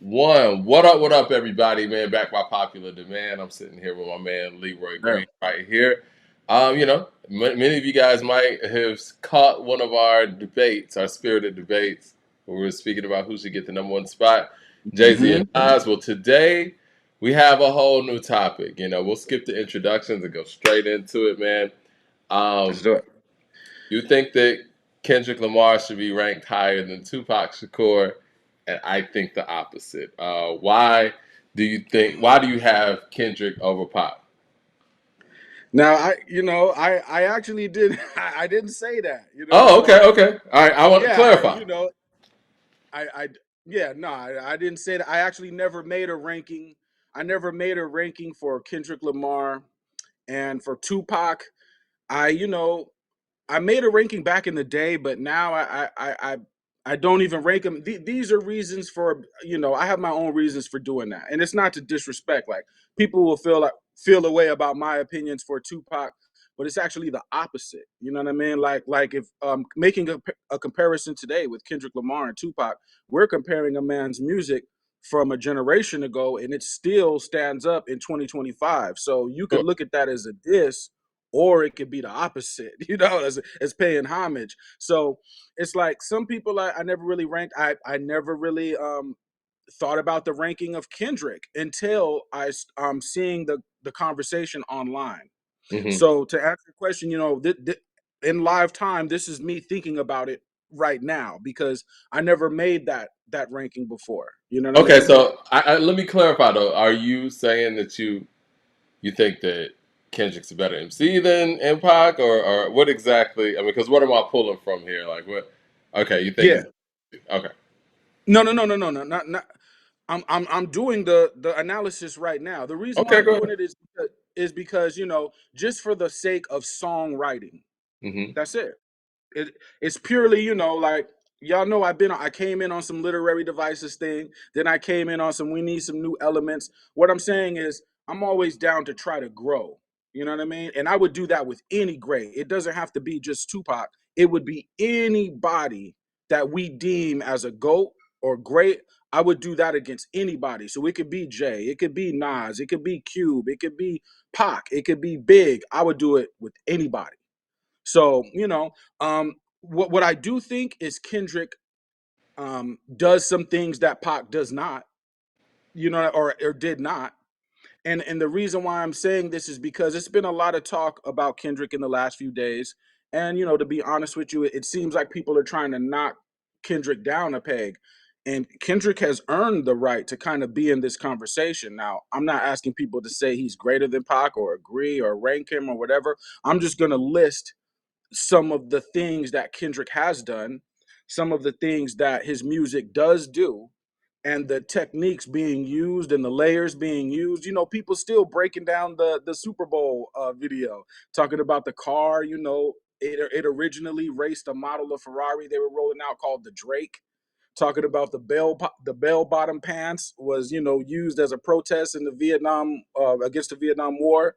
What up, everybody, man? Back by popular demand. I'm sitting here with my man Leroy Yeah. Green right here. Many of you guys might have caught one of our debates, our spirited debates, where we were speaking about who should get the number one spot, Jay-Z and hmm Nas. Well, today we have a whole new topic. We'll skip the introductions and go straight into it, man. Let's Um, do it. you think that Kendrick Lamar should be ranked higher than Tupac Shakur, and I think the opposite. Why do you have Kendrick over Pop? Now, I actually did. I didn't say that. Oh, okay, okay. All right, I want to Yeah, clarify. I, yeah, no, I didn't say that. I actually never made a ranking. I never made a ranking for Kendrick Lamar and for Tupac. I, you know, I made a ranking back in the day, but now I don't even rank them. These are reasons for I have my own reasons for doing that, and it's not to disrespect. Like people will feel a way about my opinions for Tupac, but it's actually the opposite. You know what I mean? Like if making a comparison today with Kendrick Lamar and Tupac, we're comparing a man's music from a generation ago, and it still stands up in 2025. So you could Sure. look at that as a diss or it could be the opposite, as paying homage. So it's like some people I never really ranked. I never really thought about the ranking of Kendrick until seeing the conversation online. Hmm. So to answer your question, in live time, this is me thinking about it right now because I never made that ranking before. You know what I Okay, mean? so let me clarify though. Are you saying that you think that Kendrick's a better MC than Pac, or what exactly? I mean, because what am I pulling from here? Like what? Okay, you think Yeah. he's okay? No, not. I'm doing the analysis right now. The reason why Okay, I'm go doing ahead. it is because just for the sake of songwriting. Hmm. That's it. It's purely like y'all know I came in on some literary devices thing. Then I came in on some we need some new elements. What I'm saying is I'm always down to try to grow. You know what I mean? And I would do that with any great. It doesn't have to be just Tupac. It would be anybody that we deem as a GOAT or great. I would do that against anybody. So it could be Jay, it could be Nas, it could be Cube, it could be Pac, it could be Big. I would do it with anybody. So, what I do think is Kendrick does some things that Pac does not, or did not. And the reason why I'm saying this is because it's been a lot of talk about Kendrick in the last few days. And to be honest with you, it seems like people are trying to knock Kendrick down a peg. And Kendrick has earned the right to kind of be in this conversation. Now, I'm not asking people to say he's greater than Pac or agree or rank him or whatever. I'm just going to list some of the things that Kendrick has done, some of the things that his music does do, and the techniques being used and the layers being used. People still breaking down the Super Bowl video, talking about the car. It originally raced a model of Ferrari they were rolling out called the Drake. Talking about the bell bottom pants was used as a protest in the Vietnam against the Vietnam War.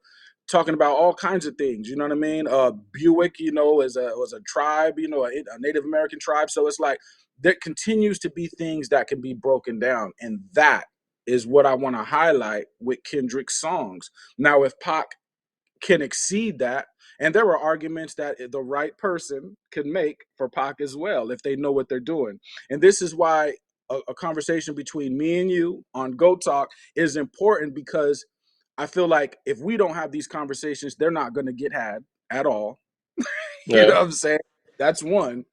Talking about all kinds of things, you know what I mean? Buick, was a tribe, a Native American tribe. So it's like there continues to be things that can be broken down, and that is what I want to highlight with Kendrick's songs. Now, if Pac can exceed that. And there are arguments that the right person can make for Pac as well if they know what they're doing. And this is why a conversation between me and you on Go Talk is important because I feel like if we don't have these conversations, they're not going to get had at all. You know Yeah. what I'm saying? That's one.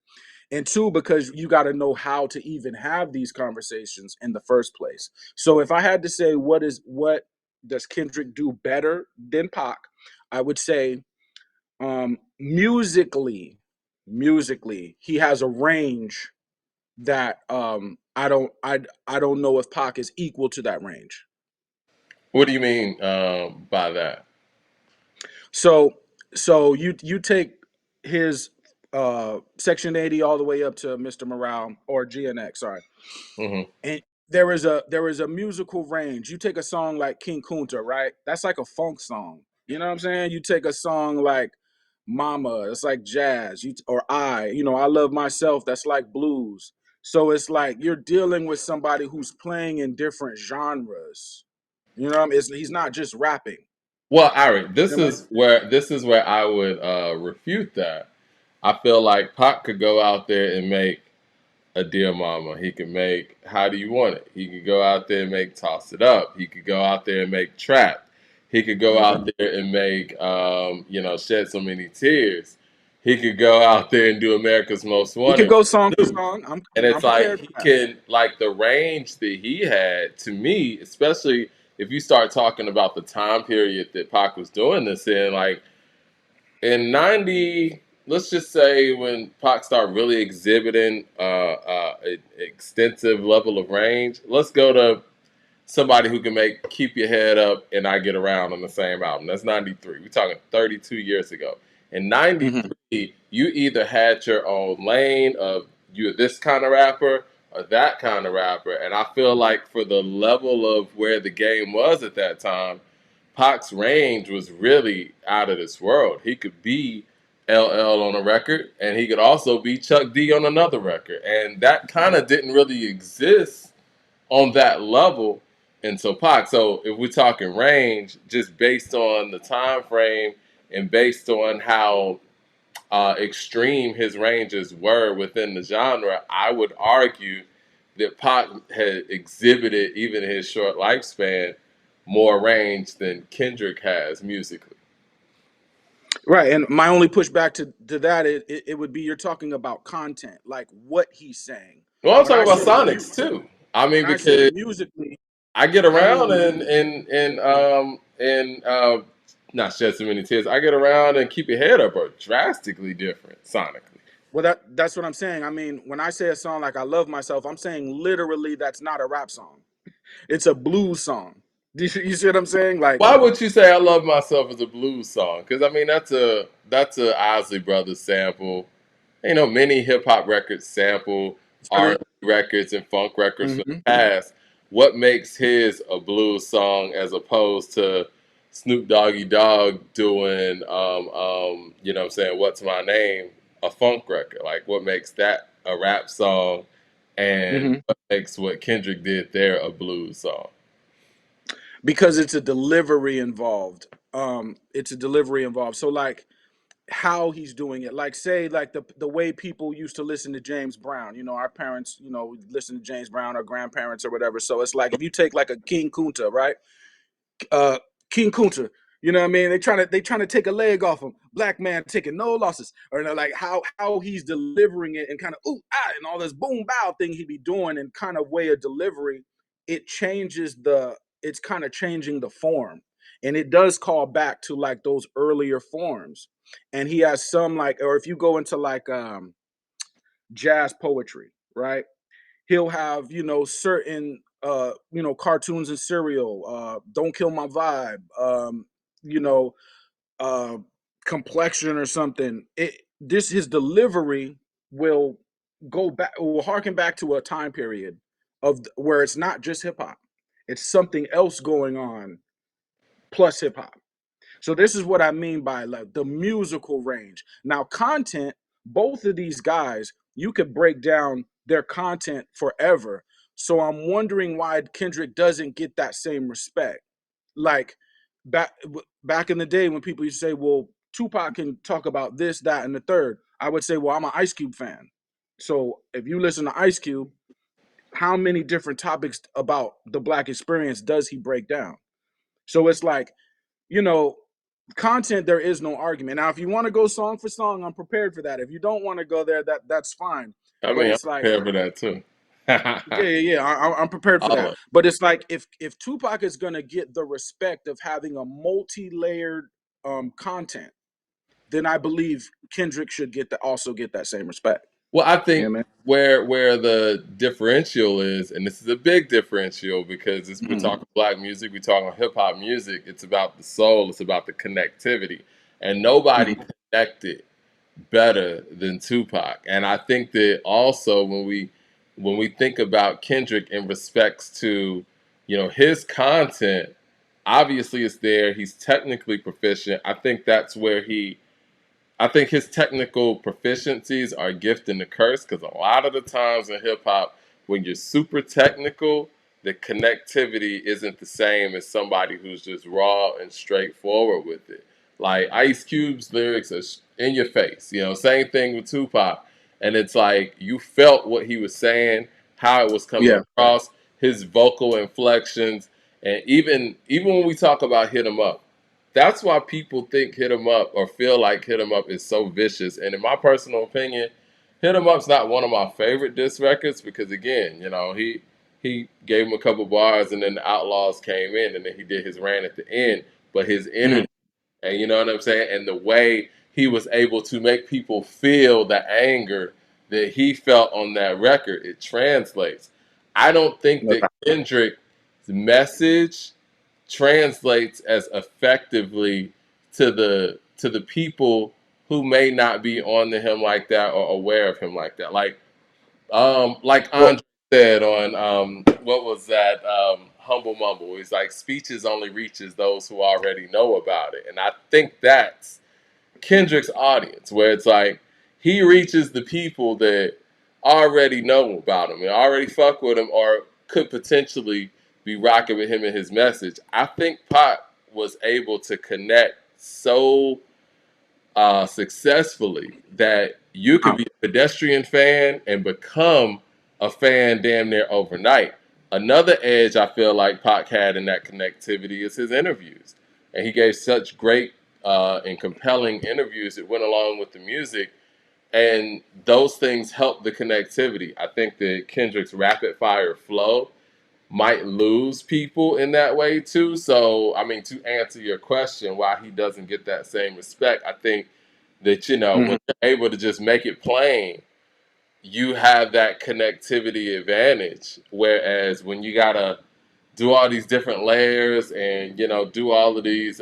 And two, because you got to know how to even have these conversations in the first place. So if I had to say what does Kendrick do better than Pac, I would say musically he has a range that I don't know if Pac is equal to that range. What do you mean by that? So you take his Section 80 all the way up to Mr. Morale or GNX, sorry. Hmm. And there is a musical range. You take a song like King Kunta, right? That's like a funk song. You know what I'm saying? You take a song like Mama, it's like jazz. I love myself. That's like blues. So it's like you're dealing with somebody who's playing in different genres. You know what I mean? He's not just rapping. Well, Ari, You know what this is where I would refute that. I feel like Pac could go out there and make a Dear Mama. He could make How Do You Want It. He could go out there and make Toss It Up. He could go out there and make Trap. He could go out there and make Shed So Many Tears. He could go out there and do America's Most He could Wanted. go song for song. And I'm it's like prepared he for that. can, like, the range that he had, to me, especially if you start talking about the time period that Pac was doing this in, like in '90, let's just say when Pac started really exhibiting an extensive level of range. Let's go to somebody who can make Keep Your Head Up and I Get Around on the same album. That's '93. We're talking 32 years ago. In Mhm. '93, you either had your own lane of you're this kind of rapper or that kind of rapper. And I feel like for the level of where the game was at that time, Pac's range was really out of this world. He could be LL on a record, and he could also be Chuck D on another record. And that kind of didn't really exist on that level until Pac. So if we're talking range, just based on the time frame and based on how extreme his ranges were within the genre, I would argue that Pac had exhibited, even in his short lifespan, more range than Kendrick has musically. Right. And my only pushback to that it would be you're talking about content, like what he's saying. Well, I'm When talking I about say Sonics too. I mean, when I say because musically, I get I around mean and not Shed So Many Tears. I get around and Keep Your Head Up are drastically different sonically. well that's what I'm saying. I mean, when I say a song like I Love Myself, I'm saying literally that's not a rap song. It's a blues song. Do you see what I'm saying? Like Why would you say I Love Myself as a blues song? Because I mean that's a Isley Brothers sample. Many hip hop records sample true. R&B records and funk records from Hmm. the past. What makes his a blues song as opposed to Snoop Doggy Dogg doing, what I'm saying, What's My Name, a funk record? Like, what makes that a rap song, and Hmm. what makes what Kendrick did there a blues song? Because it's a delivery involved. It's a delivery involved. So like how he's doing it. Like say like the way people used to listen to James Brown. Our parents, listen to James Brown, our grandparents or whatever. So it's like if you take like a King Kunta, right? uh King Kunta. You know what I mean? They trying to take a leg off him. Black man taking no losses, or like how he's delivering it and kind of ooh ah and all this boom bow thing he be doing and kind of way of delivery. It changes the. It's kind of changing the form, and it does call back to like those earlier forms. And he has some like, or if you go into like jazz poetry, right? He'll have certain cartoons and cereal, Don't Kill My Vibe, you know uh complexion or something. This his delivery will will harken back to a time period where it's not just hip-hop, it's something else going on plus hip-hop. So this is what I mean by like the musical range. Now, content, both of these guys, you could break down their content forever. So I'm wondering why Kendrick doesn't get that same respect. Like back in the day when people used to say, "Well, Tupac can talk about this, that, and the third," I would say, "Well, I'm an Ice Cube fan." So if you listen to Ice Cube, how many different topics about the Black experience does he break down? So it's like, you know, content, there is no argument. Now, if you want to go song for song, I'm prepared for that. If you don't want to go there, that's fine. I But mean, I'm it's like, prepared for that too. yeah, yeah, yeah, I'm prepared for that. Always. But it's like if Tupac is gonna get the respect of having a multi-layered content, then I believe Kendrick should also get that same respect. Well, I Yeah, think man. where the differential is, and this is a big differential because we're Mhm. talking black music, we're talking hip hop music. It's about the soul, it's about the connectivity, and nobody Mhm. connected better than Tupac. And I think that also when we think about Kendrick in respects to his content, obviously it's there. He's technically proficient. I think that's where he I think his technical proficiencies are a gift and a curse because a lot of the times in hip hop, when you're super technical, the connectivity isn't the same as somebody who's just raw and straightforward with it. Like Ice Cube's lyrics are in your face, you know. Same thing with Tupac, and it's like you felt what he was saying, how it was coming Yeah. across, his vocal inflections, and even when we talk about Hit 'Em Up, that's why people think Hit 'Em Up or feel like Hit 'Em Up is so vicious. And in my personal opinion, Hit 'Em Up's not one of my favorite diss records because again, you know, he gave him a couple bars and then the Outlaws came in and then he did his rant at the end. But his Mm. energy and you know what I'm saying, and the way he was able to make people feel the anger that he felt on that record, it translates. I don't think that Kendrick's message translates as effectively to the people who may not be on to him like that or aware of him like that. Like Well, Andre said on what was that Humble Mumble? He's like speeches only reaches those who already know about it, and I think that's Kendrick's audience, where it's like he reaches the people that already know about him and already fuck with him or could potentially be rocking with him and his message. I think Pac was able to connect so successfully that you could um, be a pedestrian fan and become a fan damn near overnight. Another edge I feel like Pac had in that connectivity is his interviews. And he gave such great and compelling interviews that went along with the music. And those things help the connectivity. I think that Kendrick's rapid fire flow might lose people in that way too. So, I mean, to answer your question, why he doesn't get that same respect, I think that, you know, mhm. when you're able to just make it plain, you have that connectivity advantage. Whereas when you got to do all these different layers and, you know, do all of these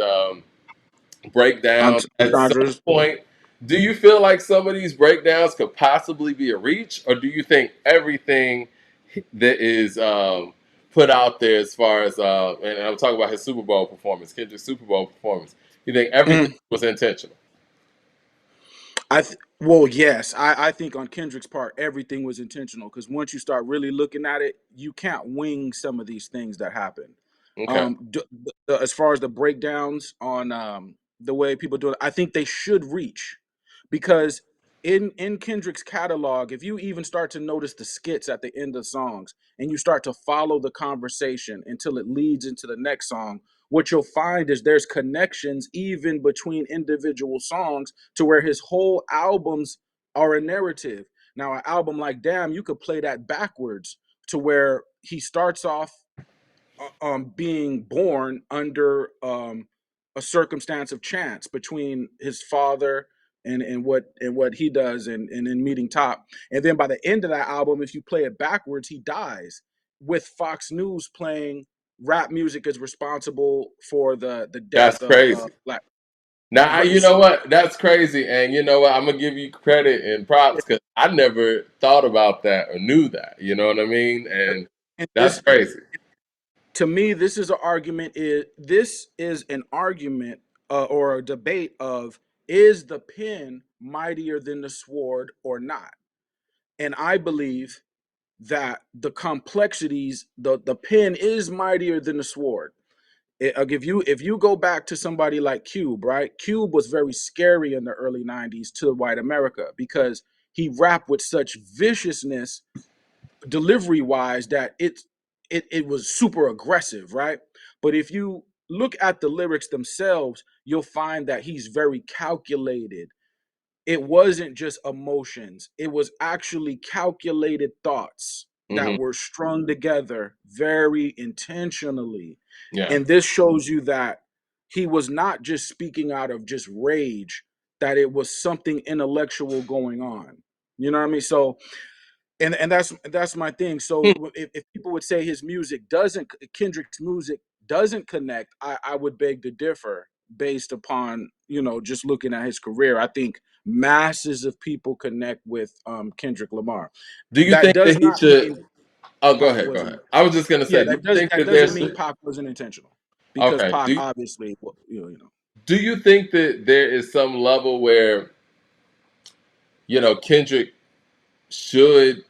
breakdowns at some Entendres. point, do you feel like some of these breakdowns could possibly be a reach, or do you think everything that is put out there as far as and I'm talking about his Super Bowl performance, Kendrick's Super Bowl performance, you think everything Mm. was intentional? Well, yes, I think on Kendrick's part, everything was intentional because once you start really looking at it, you can't wing some of these things that happen. Okay, As far as the breakdowns on the way people do it, I think they should reach because in Kendrick's catalog, if you even start to notice the skits at the end of songs and you start to follow the conversation until it leads into the next song, what you'll find is there's connections even between individual songs to where his whole albums are a narrative. Now, an album like Damn, you could play that backwards to where he starts off being born under a circumstance of chance between his father and what he does and in meeting Top. And then by the end of that album, if you play it backwards, he dies with Fox News playing rap music is responsible for the that's death of crazy. black. Now, you Right. know what? That's crazy, and you know what? I'm gonna give you credit and props because I never thought about that or knew that. You know what I mean? And And that's crazy. to me, this is an argument or a debate of is the pen mightier than the sword or not? And I believe that the complexities, the pen is mightier than the sword. If you go back to somebody like Cube, right? Cube was very scary in the early '90s to white America because he rapped with such viciousness delivery wise that it was super aggressive, right? But if you look at the lyrics themselves, you'll find that he's very calculated. It wasn't just emotions, it was actually calculated thoughts Hmm. that were strung together very intentionally. Yeah. And this shows you that he was not just speaking out of just rage, that it was something intellectual going on. You know what I mean? So and that's my thing. So if people would say his music doesn't Kendrick's music doesn't connect, I would beg to differ based upon just looking at his career. I think masses of people connect with Kendrick Lamar. Do you That think does that he not should? mean Oh, go Pac ahead. Go wasn't. ahead. I was just gonna Yeah, say, do you think that that there doesn't mean should? Pac wasn't intentional because Okay. Pac obviously, well, you know. Do you think that there is some level where Kendrick should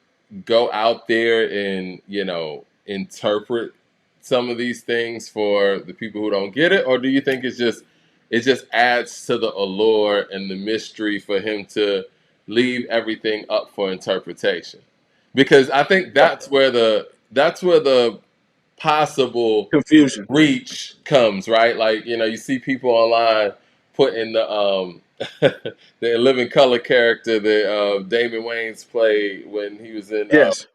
go out there and interpret some of these things for the people who don't get it, or do you think it just adds to the allure and the mystery for him to leave everything up for interpretation? Because I think Well, that's where the possible confusion. reach comes, right? Like, you see people online putting the living color character that Damon Wayans played when he was in Yes.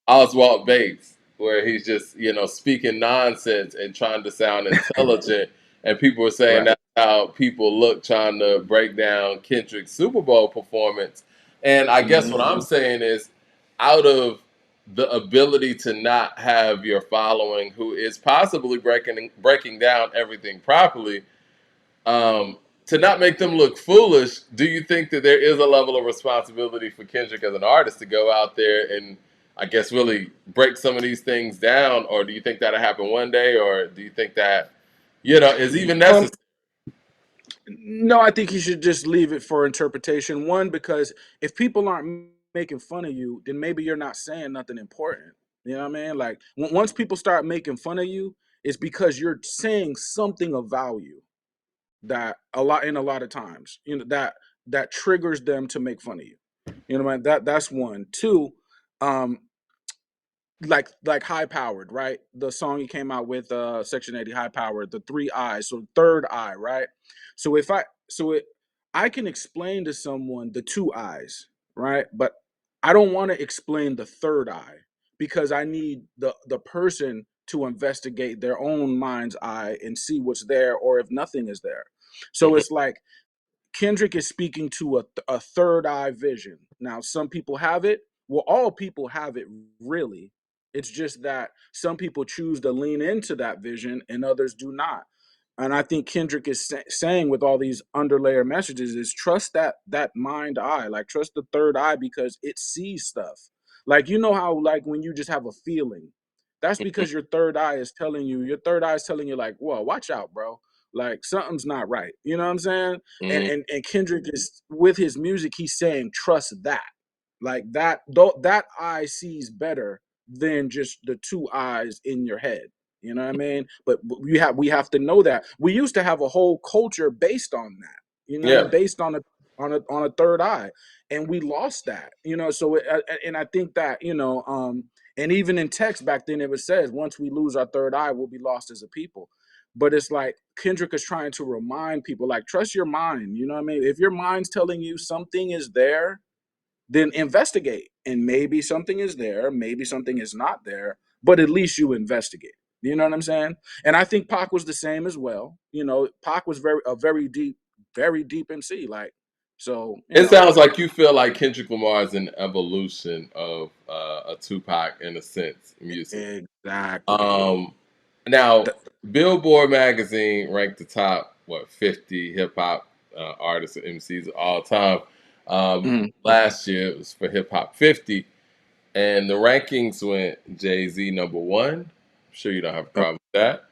Oswald Bates, where he's just speaking nonsense and trying to sound intelligent, and people are saying Right. that's how people look trying to break down Kendrick's Super Bowl performance. And I guess Hmm. what I'm saying is, out of the ability to not have your following who is possibly breaking down everything properly, um, to not make them look foolish, do you think that there is a level of responsibility for Kendrick as an artist to go out there and, I guess, really break some of these things down, or do you think that'll happen one day, or do you think that is even Um, necessary? no, I think you should just leave it for interpretation. One, because if people aren't making fun of you, then maybe you're not saying nothing important. You know what I mean? Like once people start making fun of you, it's because you're saying something of value that a lot of times, that triggers them to make fun of you. You know what I mean? That's one. Two, um, like high powered, right? The song he came out with, Section 80, high powered, the three eyes, so third eye, right? So if I so it I can explain to someone the two eyes, right? But I don't want to explain the third eye because I need the person to investigate their own mind's eye and see what's there or if nothing is there. So Mhm. it's like Kendrick is speaking to a third eye vision. Now, some people have it. Well, all people have it, really. It's just that some people choose to lean into that vision and others do not. And I think Kendrick is saying with all these underlayer messages is trust that mind eye, like trust the third eye because it sees stuff. Like how like when you just have a feeling, that's because your third eye is telling you like, whoa, watch out, bro. Like something's not right. You know what I'm saying? and Mhm. and, and Kendrick is with his music, he's saying trust that. Like that, though that eye sees better than just the two eyes in your head. You know what I mean? But we have to know that. We used to have a whole culture based on that. You know what I mean? Yeah. Based on a third eye. And we lost that. So and I think that, and even in text back then it was says once we lose our third eye, we'll be lost as a people. But it's like Kendrick is trying to remind people, like, trust your mind. You know what I mean? If your mind's telling you something is there, then investigate. And maybe something is there, maybe something is not there, but at least you investigate. You know what I'm saying? And I think Pac was the same as well. Pac was very deep MC. Like, so, It sounds like you feel like Kendrick Lamar is an evolution of a Tupac in a sense, music. exactly. Um, Now, Th- Billboard magazine ranked the top 50 hip hop artists or MCs of all time. mhm. Last year it was for Hip Hop 50, and the rankings went Jay Z number one. I'm sure you don't have a Oh, problem with that.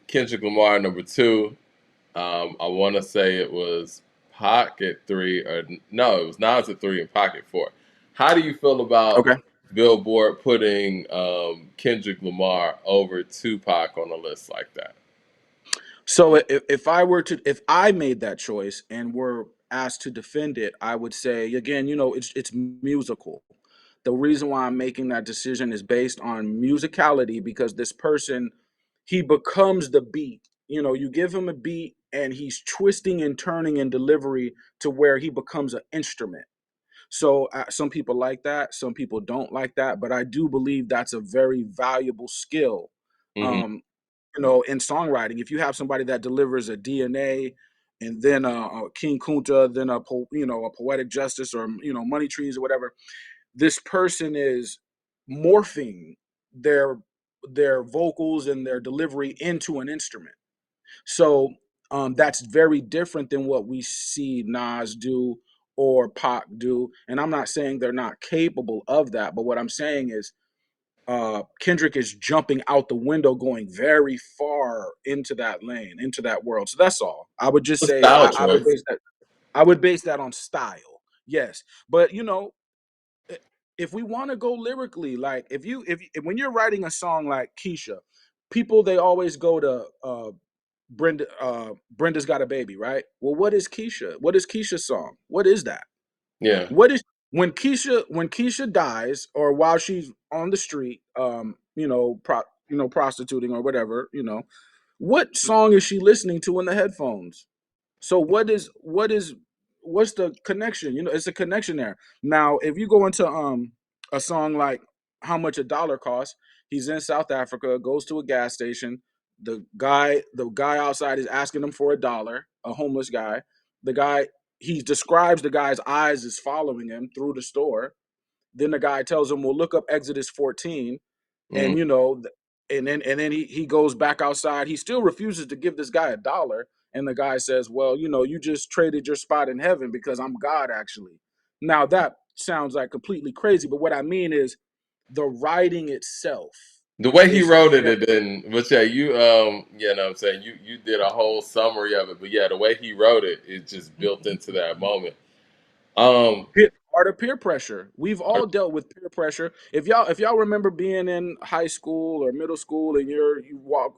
Kendrick Lamar number two. I want to say it was Pac at three, or no, it was Nas at three and Pac at four. How do you feel about okay. Billboard putting Kendrick Lamar over Tupac on a list like that? So if I made that choice and were asked to defend it, I would say again, it's musical. The reason why I'm making that decision is based on musicality because this person, he becomes the beat. You give him a beat and he's twisting and turning in delivery to where he becomes an instrument. So some people like that, some people don't like that, but I do believe that's a very valuable skill. Hmm. Um, in songwriting, if you have somebody that delivers a DNA and then a King Kunta, then a poetic justice or money trees or whatever, this person is morphing their their vocals and their delivery into an instrument. So that's very different than what we see Nas do or Pac do. And I'm not saying they're not capable of that, but what I'm saying is Kendrick is jumping out the window, going very far into that lane, into that world. So that's all. I would just It's a say style I would choice. base that. I would base that on style. Yes, but if we want to go lyrically, like if when you're writing a song like Keisha, people they always go to Brenda's Got a Baby, right? Well, what is Keisha? What is Keisha's song? What is that? Yeah. What is when Keisha dies or while she's on the street, prostituting or whatever, what song is she listening to in the headphones? So what's the connection? It's a connection there. Now, if you go into a song like How Much a Dollar Costs, he's in South Africa, goes to a gas station. The guy outside is asking him for $1, a homeless guy. The guy he describes the guy's eyes as following him through the store. Then the guy tells him, "Well, look up Exodus 14." Mm. And and then he goes back outside. He still refuses to give this guy $1, and the guy says, "Well, you just traded your spot in heaven because I'm God, actually." Now that sounds like completely crazy, but what I mean is the writing itself The way he is wrote it, very it didn't. But yeah, you know what I'm saying, you did a whole summary of it. But yeah, the way he wrote it is just built into that moment. Um, part of peer pressure. We've all dealt with peer pressure. If y'all remember being in high school or middle school and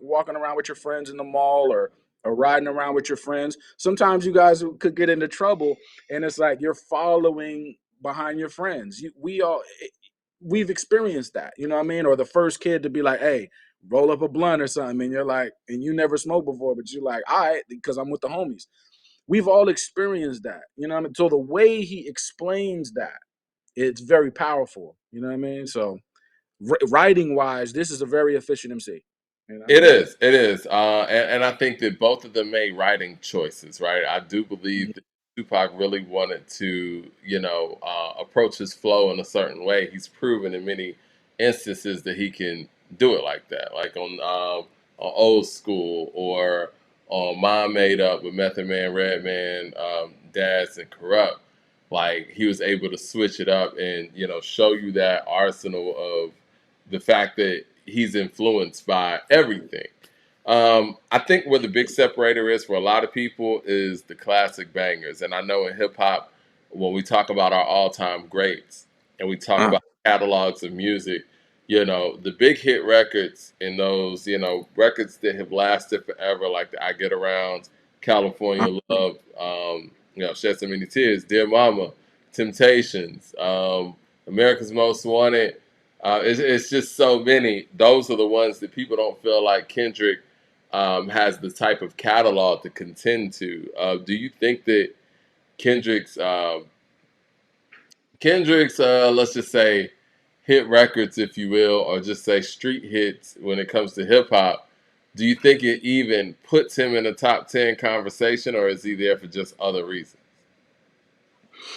walking around with your friends in the mall or riding around with your friends, sometimes you guys could get into trouble, and it's like you're following behind your friends. We've experienced that, you know what I mean? Or the first kid to be like, "Hey, roll up a blunt or something," and you're like, and you never smoked before, but you're like, "All right," because I'm with the homies. We've all experienced that, you know what I mean? So the way he explains that, it's very powerful, you know what I mean? So writing wise, this is a very efficient MC, you know. It is. It is. And I think that both of them made writing choices, right? I do believe that Tupac really wanted to, approach his flow in a certain way. He's proven in many instances that he can do it like that, like on Old School or on Mom Made Up with Method Man, Redman, Dads, and Corrupt. Like he was able to switch it up and show you that arsenal of the fact that he's influenced by everything. I think where the big separator is for a lot of people is the classic bangers. And I know in hip hop, when we talk about our all time greats and we talk Uh, about catalogs of music, the big hit records and those, records that have lasted forever, like the I Get Around, uh, California Love, Shed So Many Tears, Dear Mama, Temptations, America's Most Wanted. It's just so many. Those are the ones that people don't feel like Kendrick has the type of catalog to contend to. Do you think that Kendrick's let's just say hit records, if you will, or just say street hits when it comes to hip hop? Do you think it even puts him in a top 10 conversation, or is he there for just other reasons?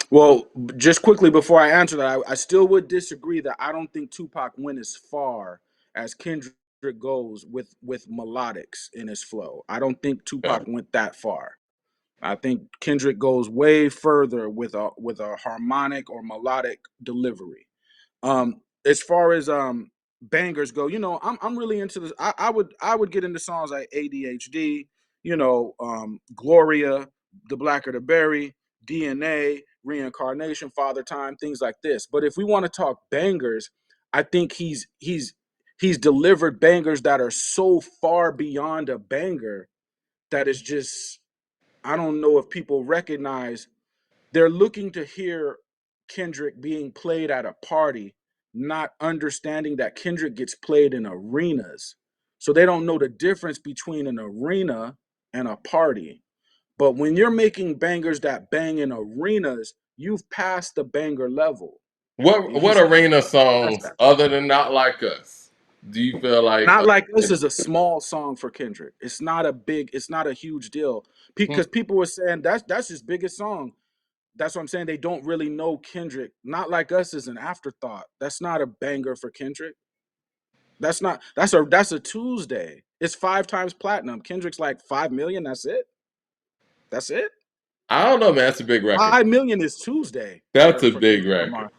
well, just quickly before I answer that, I still would disagree that I don't think Tupac went as far as Kendrick goes with melodics in his flow. I don't think Yeah. Tupac went that far. I think Kendrick goes way further with a harmonic or melodic delivery. As far as bangers go, I'm really into this. I would get into songs like ADHD, Gloria, The Blacker the Berry, DNA, Reincarnation, Father Time, things like this. But if we want to talk bangers, I think he's delivered bangers that are so far beyond a banger that is just, I don't know if people recognize. They're looking to hear Kendrick being played at a party, not understanding that Kendrick gets played in arenas. So they don't know the difference between an arena and a party. But when you're making bangers that bang in arenas, you've passed the banger level. What He's arena past songs that. other than Not Like Us do you feel like? Not Like This is a small song for Kendrick. It's not a huge deal. Because people were saying that's his biggest song. That's what I'm saying. They don't really know Kendrick. Not Like Us is an afterthought. That's not a banger for Kendrick. That's not. That's a Tuesday. It's 5 times platinum. Kendrick's like 5 million. That's it. That's it. I don't know, man. That's a big record. 5 million is Tuesday That's a for big Kendrick record. Lamar.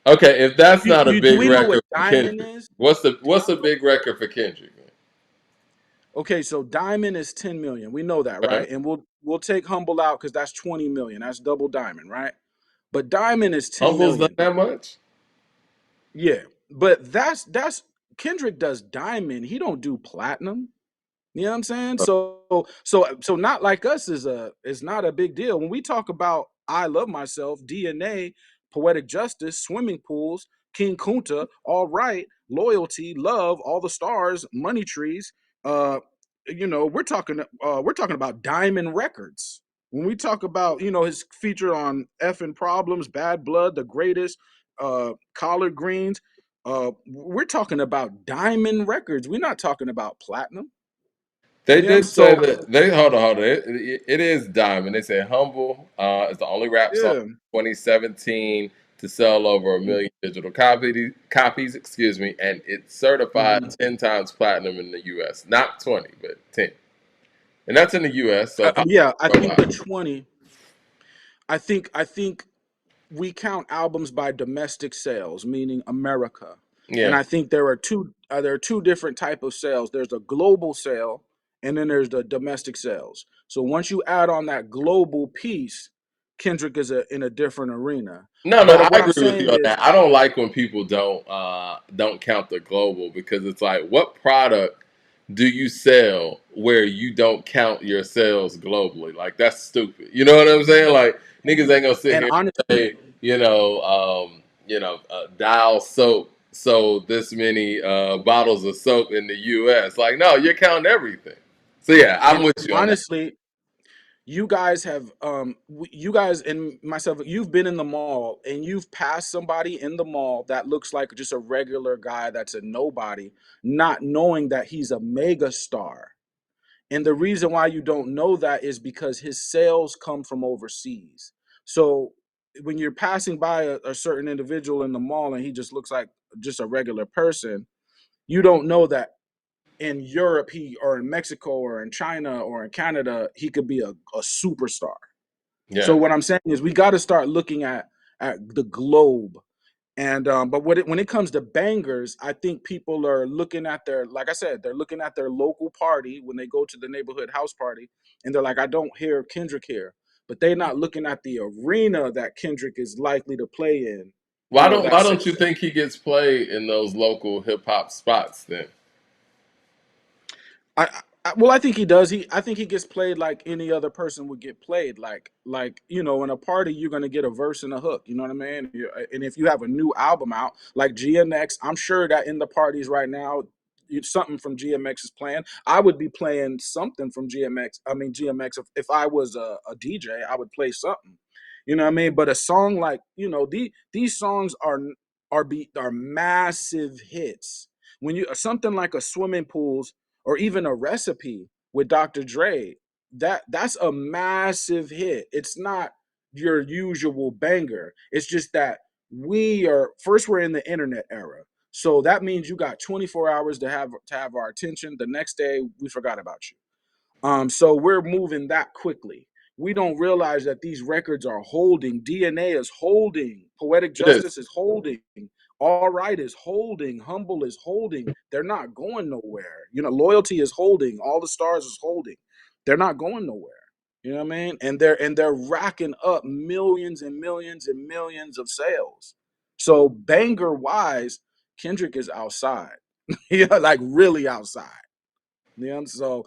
Okay, if that's not a Do big we know what record for Diamond Kendrick, is? what's a big record for Kendrick? Okay, so Diamond is 10 million. We know that, Okay. right? And we'll take Humble out because that's 20 million. That's double Diamond, right? but Diamond is 10 Humble's done million. that much? Yeah, but that's Kendrick does Diamond. He don't do platinum. You know what I'm saying? So not like us is not a big deal. When we talk about I Love Myself, DNA, Poetic Justice, Swimming Pools, King Kunta, All Right, Loyalty, Love, All the Stars, Money Trees, uh, we're talking about Diamond Records. When we talk about, his feature on Effing Problems, Bad Blood, The Greatest, Collard Greens, we're talking about Diamond Records. We're not talking about platinum. They Yeah, did say so that they hold on. It is Diamond. They say Humble is the only rap song yeah, 2017 to sell over a million digital copies, excuse me, and it's certified mhm. 10 times platinum in the US. Not 20, but 10. And that's in the US, so probably Yeah. I think the worldwide. 20. I think we count albums by domestic sales, meaning America, and Yeah. I think there are two different type of sales. There's a global sale, and then there's the domestic sales. So once you add on that global piece, Kendrick is in a different arena. No, no, But I what I'm agree with you saying on is, that. I don't like when people don't count the global because it's like, what product do you sell where you don't count your sales globally? Like that's stupid. You know what I'm saying? Like niggas ain't gonna sit and here and honestly, say, Dial soap sold this many bottles of soap in the U.S. Like, no, you're counting everything. So yeah, I'm and with you on that. honestly, you guys have you guys and myself, you've been in the mall and you've passed somebody in the mall that looks like just a regular guy that's a nobody, not knowing that he's a mega star. And the reason why you don't know that is because his sales come from overseas. So when you're passing by a certain individual in the mall and he just looks like just a regular person, you don't know that in Europe, or in Mexico, or in China, or in Canada, he could be a superstar. So Yeah. what I'm saying is we got to start looking at the globe. And but when it comes to bangers, I think people are looking at their, like I said, they're looking at their local party when they go to the neighborhood house party, and they're like, I don't hear Kendrick here, but they're not looking at the arena that Kendrick is likely to play in. Why That's it. don't you think he gets played in those local hip hop spots then? Well, I think he does. I think he gets played like any other person would get played. Like in a party, you're gonna get a verse and a hook. You know what I mean? And if you have a new album out, like GMX, I'm sure that in the parties right now, something from GMX is playing. I would be playing something from GMX. I mean GMX. If I was a DJ, I would play something. You know what I mean? But a song like these songs are massive hits. When you something like a Swimming Pools or even a Recipe with Dr. Dre, that's a massive hit. It's not your usual banger. It's just that we're in the internet era. So that means you got 24 hours to have our attention. The next day we forgot about you. So we're moving that quickly. We don't realize that these records are holding. DNA is holding. Poetic It is. Justice is holding. All Right is holding. Humble is holding. They're not going nowhere. Loyalty is holding. All the Stars is holding. They're not going nowhere. You know what I mean? And they're racking up millions and millions and millions of sales. So banger wise, Kendrick is outside. Yeah, like really outside. So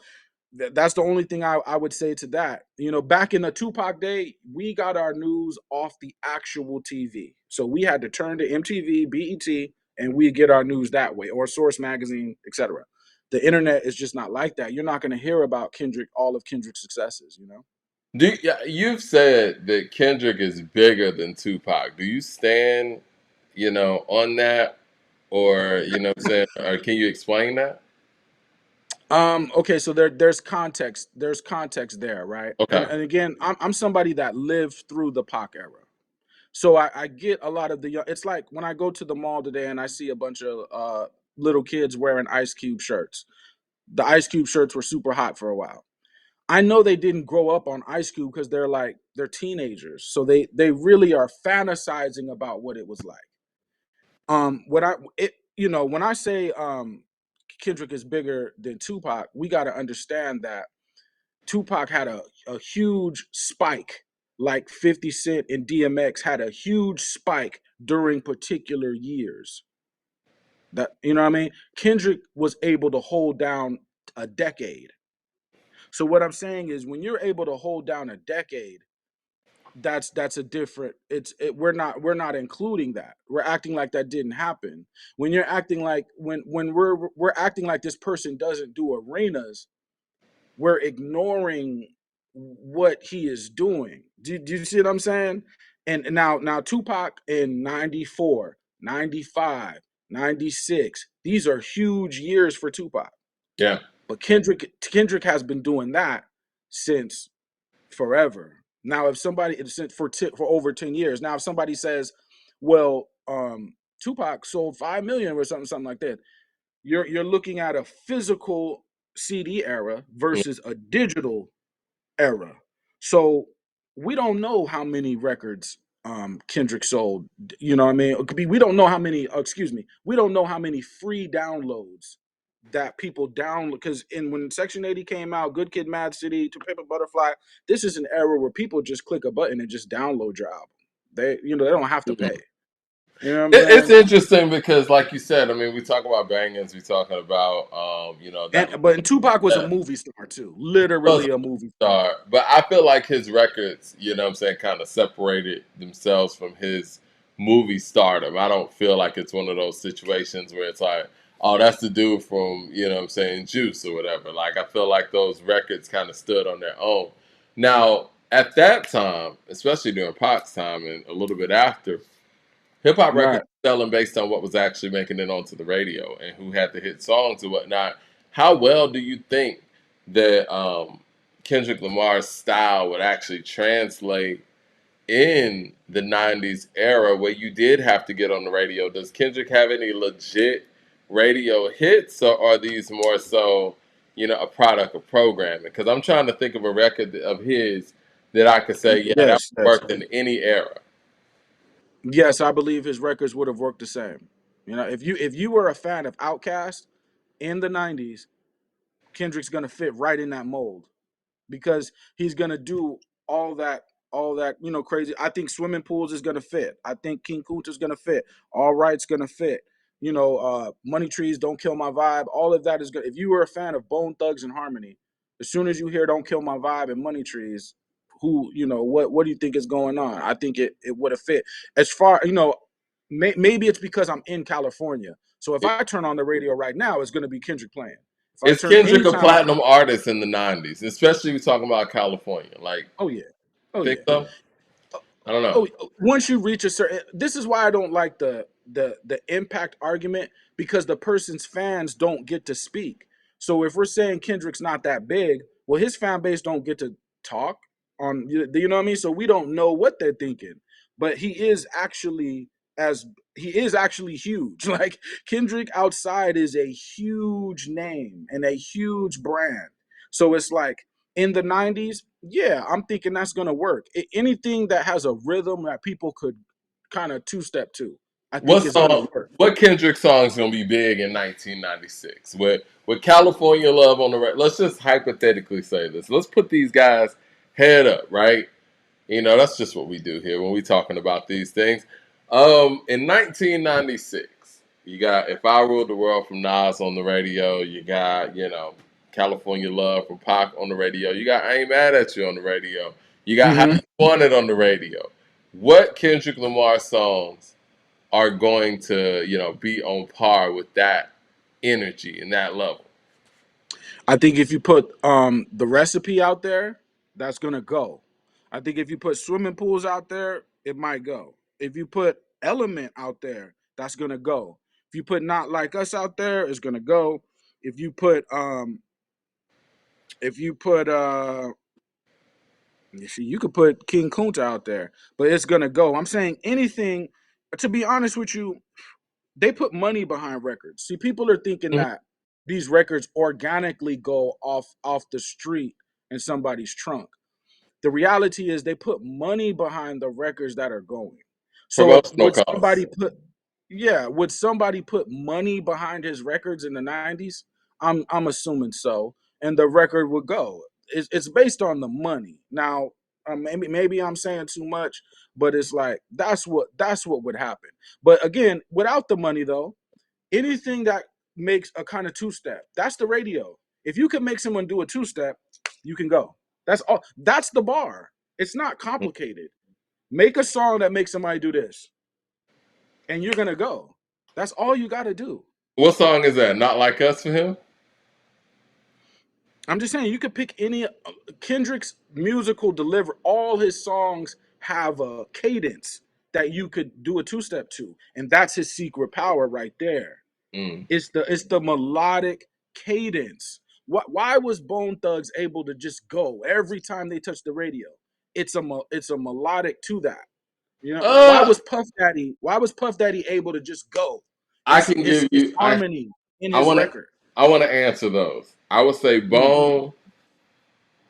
that's the only thing I would say to that. Back in the Tupac day, we got our news off the actual TV. So we had to turn to MTV, BET, and we get our news that way, or Source Magazine, etc. The internet is just not like that. You're not going to hear about all of Kendrick's successes. Yeah, you've said that Kendrick is bigger than Tupac. Do you stand, on that, or what I'm saying, or can you explain that? Okay, so there's context. There's context there, right? And Okay. and again, I'm somebody that lived through the Pac era. So I get a lot of the young. It's like when I go to the mall today and I see a bunch of little kids wearing Ice Cube shirts. The Ice Cube shirts were super hot for a while. I know they didn't grow up on Ice Cube because they're teenagers, so they really are fantasizing about what it was like. What I it when I say Kendrick is bigger than Tupac, we got to understand that Tupac had a huge spike like 50 Cent and DMX had a huge spike during particular years. That, you know what I mean? Kendrick was able to hold down a decade. So what I'm saying is, when you're able to hold down a decade, that's a different, we're not including that. We're acting like that didn't happen. When you're acting like, when we're acting like this person doesn't do arenas, we're ignoring what he is doing. Do you see what I'm saying? And now Tupac in 94, 95, 96, these are huge years for Tupac. Yeah. But Kendrick has been doing that since forever. Now, if somebody, since for over 10 years. Now, if somebody says, well, Tupac sold 5 million or something like that, you're looking at a physical CD era Mm. versus a digital era. So we don't know how many records Kendrick sold. You know what I mean? It could be, we don't know how many. Excuse me. We don't know how many free downloads that people download, because in when Section 80 came out, Good Kid, Mad City, To Pimp a Butterfly, this is an era where people just click a button and just download your album. They don't have to pay. Mm. You know what I'm It's saying? interesting because, like you said, I mean, we talk about bangers, we talking about, And that. but and Tupac was a movie star too, Was literally a a movie star. star, but I feel like his records, what I'm saying, kind of separated themselves from his movie stardom. I don't feel like it's one of those situations where it's like, oh, that's the dude from, what I'm saying, Juice or whatever. Like, I feel like those records kind of stood on their own. Now, at that time, especially during Pac's time and a little bit after, hip hop records Right. were selling based on what was actually making it onto the radio and who had the hit songs and whatnot. How well do you think that Kendrick Lamar's style would actually translate in the '90s era where you did have to get on the radio? Does Kendrick have any legit radio hits, or are these more so, a product of programming? Because I'm trying to think of a record of his that I could say, yeah, that Yes, yes. worked in any era. Yes, I believe his records would have worked the same. You know, if you were a fan of Outkast in the 90s, Kendrick's gonna fit right in that mold, because he's gonna do all that, crazy. I think Swimming Pools is gonna fit. I think King Kunta's gonna fit. All Right's gonna fit. Money Trees, Don't Kill My Vibe. All of that is good. If you were a fan of Bone Thugs and Harmony, as soon as you hear Don't Kill My Vibe and Money Trees, what do you think is going on? I think it would have fit. As far, maybe it's because I'm in California. So if I turn on the radio right now, it's gonna be Kendrick playing. If I Is turn Kendrick a anytime, platinum artist in the '90s, especially we talking about California? Like, oh yeah, oh think yeah. so? I don't know. Oh, once you reach a certain, this is why I don't like the impact argument, because the person's fans don't get to speak. So if we're saying Kendrick's not that big, well, his fan base don't get to talk on, you know what I mean? So we don't know what they're thinking, but as he is actually huge. Like, Kendrick outside is a huge name and a huge brand. So it's like, in the 90s, yeah, I'm thinking that's going to work. Anything that has a rhythm that people could kind of two-step to, I think What is going to song? work. What Kendrick song is gonna be big in 1996? With California Love on the record. Let's just hypothetically say this. Let's put these guys head up, right? That's just what we do here when we talking about these things. In 1996, you got "If I Ruled the World" from Nas on the radio. You got, "California Love" from Pac on the radio. You got "I Ain't Mad at You" on the radio. You got "How Hmm. You Want It" on the radio. What Kendrick Lamar songs are going to, be on par with that energy and that level? I think if you put the Recipe out there, that's going to go. I think if you put Swimming Pools out there, it might go. If you put Element out there, that's going to go. If you put Not Like Us out there, it's going to go. If you put you could put King Kunta out there, but it's gonna go. I'm saying anything. To be honest with you, they put money behind records. See, people are thinking Mhm. that these records organically go off the street in somebody's trunk. The reality is they put money behind the records that are going. So Promotional costs. would somebody put money behind his records in the 90s? I'm assuming so, and the record would go. It's based on the money. Now, Maybe I'm saying too much, but it's like that's what would happen. But again, without the money though, anything that makes a kind of two-step, that's the radio. If you can make someone do a two-step, you can go. That's all. That's the bar. It's not complicated. Make a song that makes somebody do this, and you're gonna go. That's all you got to do. What song is that? Not Like Us for him? I'm just saying you could pick any Kendrick's musical deliver. All his songs have a cadence that you could do a two-step to, and that's his secret power right there. Mm. It's the melodic cadence. Why was Bone Thugs able to just go every time they touch the radio? It's a melodic to that. You know, Uh, Why was Puff Daddy able to just go? I can give It's you. harmony in I his want to. record. I want to answer those. I would say Mm,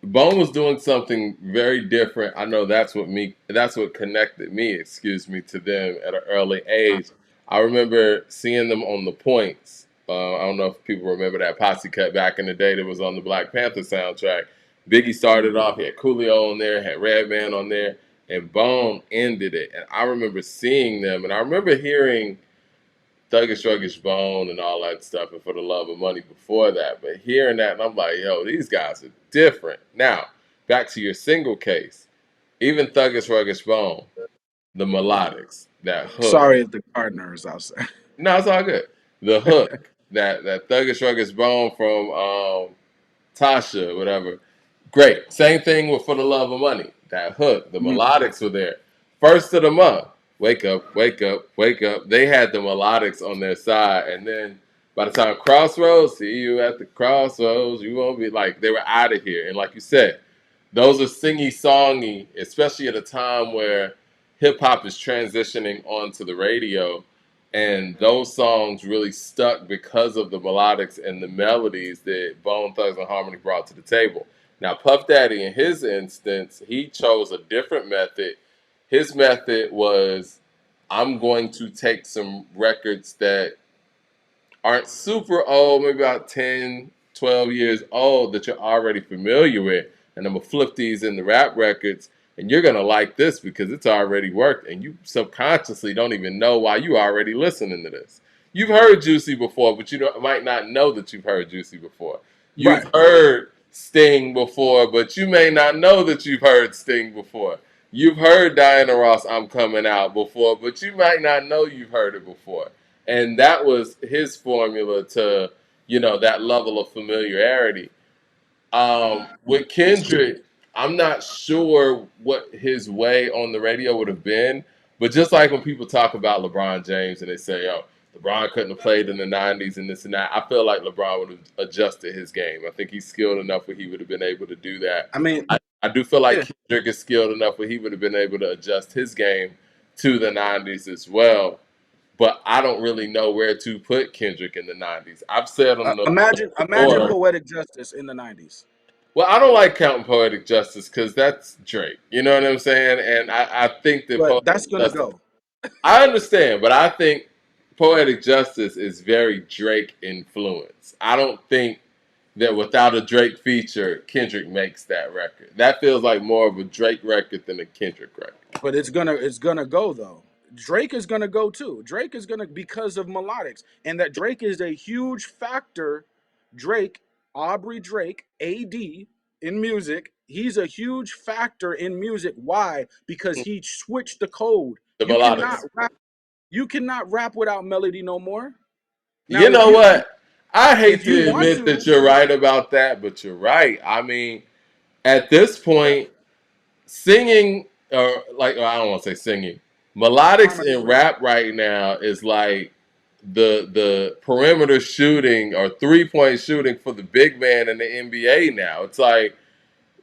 Bone was doing something very different. I know that's what connected me, excuse me, to them at an early uh, age. I remember seeing them on the Points. I don't know if people remember that posse cut back in the day that was on the Black Panther soundtrack. Biggie started mhm. off, he had Coolio on there, had Redman on there, and Bone ended it. And I remember seeing them, and I remember hearing Thuggish Ruggish Bone and all that stuff, and For the Love of Money before that. But hearing that, and I'm like, yo, these guys are different. Now, back to your single case, even Thuggish Ruggish Bone, the melodics, that hook. Sorry if the gardener is outside. No, it's all good. The hook, that Thuggish Ruggish Bone from Tasha, whatever. Great. Same thing with For the Love of Money. That hook, the Mm, melodics were there. First of the month, wake up, wake up, wake up. They had the melodics on their side. And then by the time Crossroads, see you at the crossroads, you won't be like, they were out of here. And like you said, those are singy songy, especially at a time where hip hop is transitioning onto the radio. And those songs really stuck because of the melodics and the melodies that Bone Thugs and Harmony brought to the table. Now, Puff Daddy, in his instance, he chose a different method. His method was, I'm going to take some records that aren't super old, maybe about 10, 12 years old that you're already familiar with. And I'm going to flip these into rap records. And you're going to like this because it's already worked. And you subconsciously don't even know why you already listening to this. You've heard Juicy before, but might not know that you've heard Juicy before. You've right. heard Sting before, but you may not know that you've heard Sting before. You've heard Diana Ross, I'm Coming Out before, but you might not know you've heard it before. And that was his formula to, that level of familiarity. With Kendrick, I'm not sure what his way on the radio would have been, but just like when people talk about LeBron James and they say, "Oh, LeBron couldn't have played in the '90s and this and that," I feel like LeBron would have adjusted his game. I think he's skilled enough where he would have been able to do that. I mean, I do feel like yeah. Kendrick is skilled enough where he would have been able to adjust his game to the '90s as well. But I don't really know where to put Kendrick in the '90s. I've said on the Imagine before. Poetic Justice in the '90s. Well, I don't like counting Poetic Justice because that's Drake. You know what I'm saying? And I think that But Poetic that's gonna Justice, go. I understand, but I think Poetic Justice is very Drake influenced. I don't think that without a Drake feature, Kendrick makes that record. That feels like more of a Drake record than a Kendrick record. But it's gonna go though. Drake is gonna go too. Drake is gonna because of melodics, and that Drake is a huge factor. Drake, Aubrey Drake, AD in music. He's a huge factor in music. Why? Because he switched the code. The You cannot melodics. rap. You cannot rap without melody no more. Now, You if know you what? I hate if you to want admit to, that you're right about that, but you're right. I mean, at this point, singing, or like, I don't want to say singing, melodics harmony. in rap right now is like the perimeter shooting or 3-point shooting for the big man in the NBA now. It's like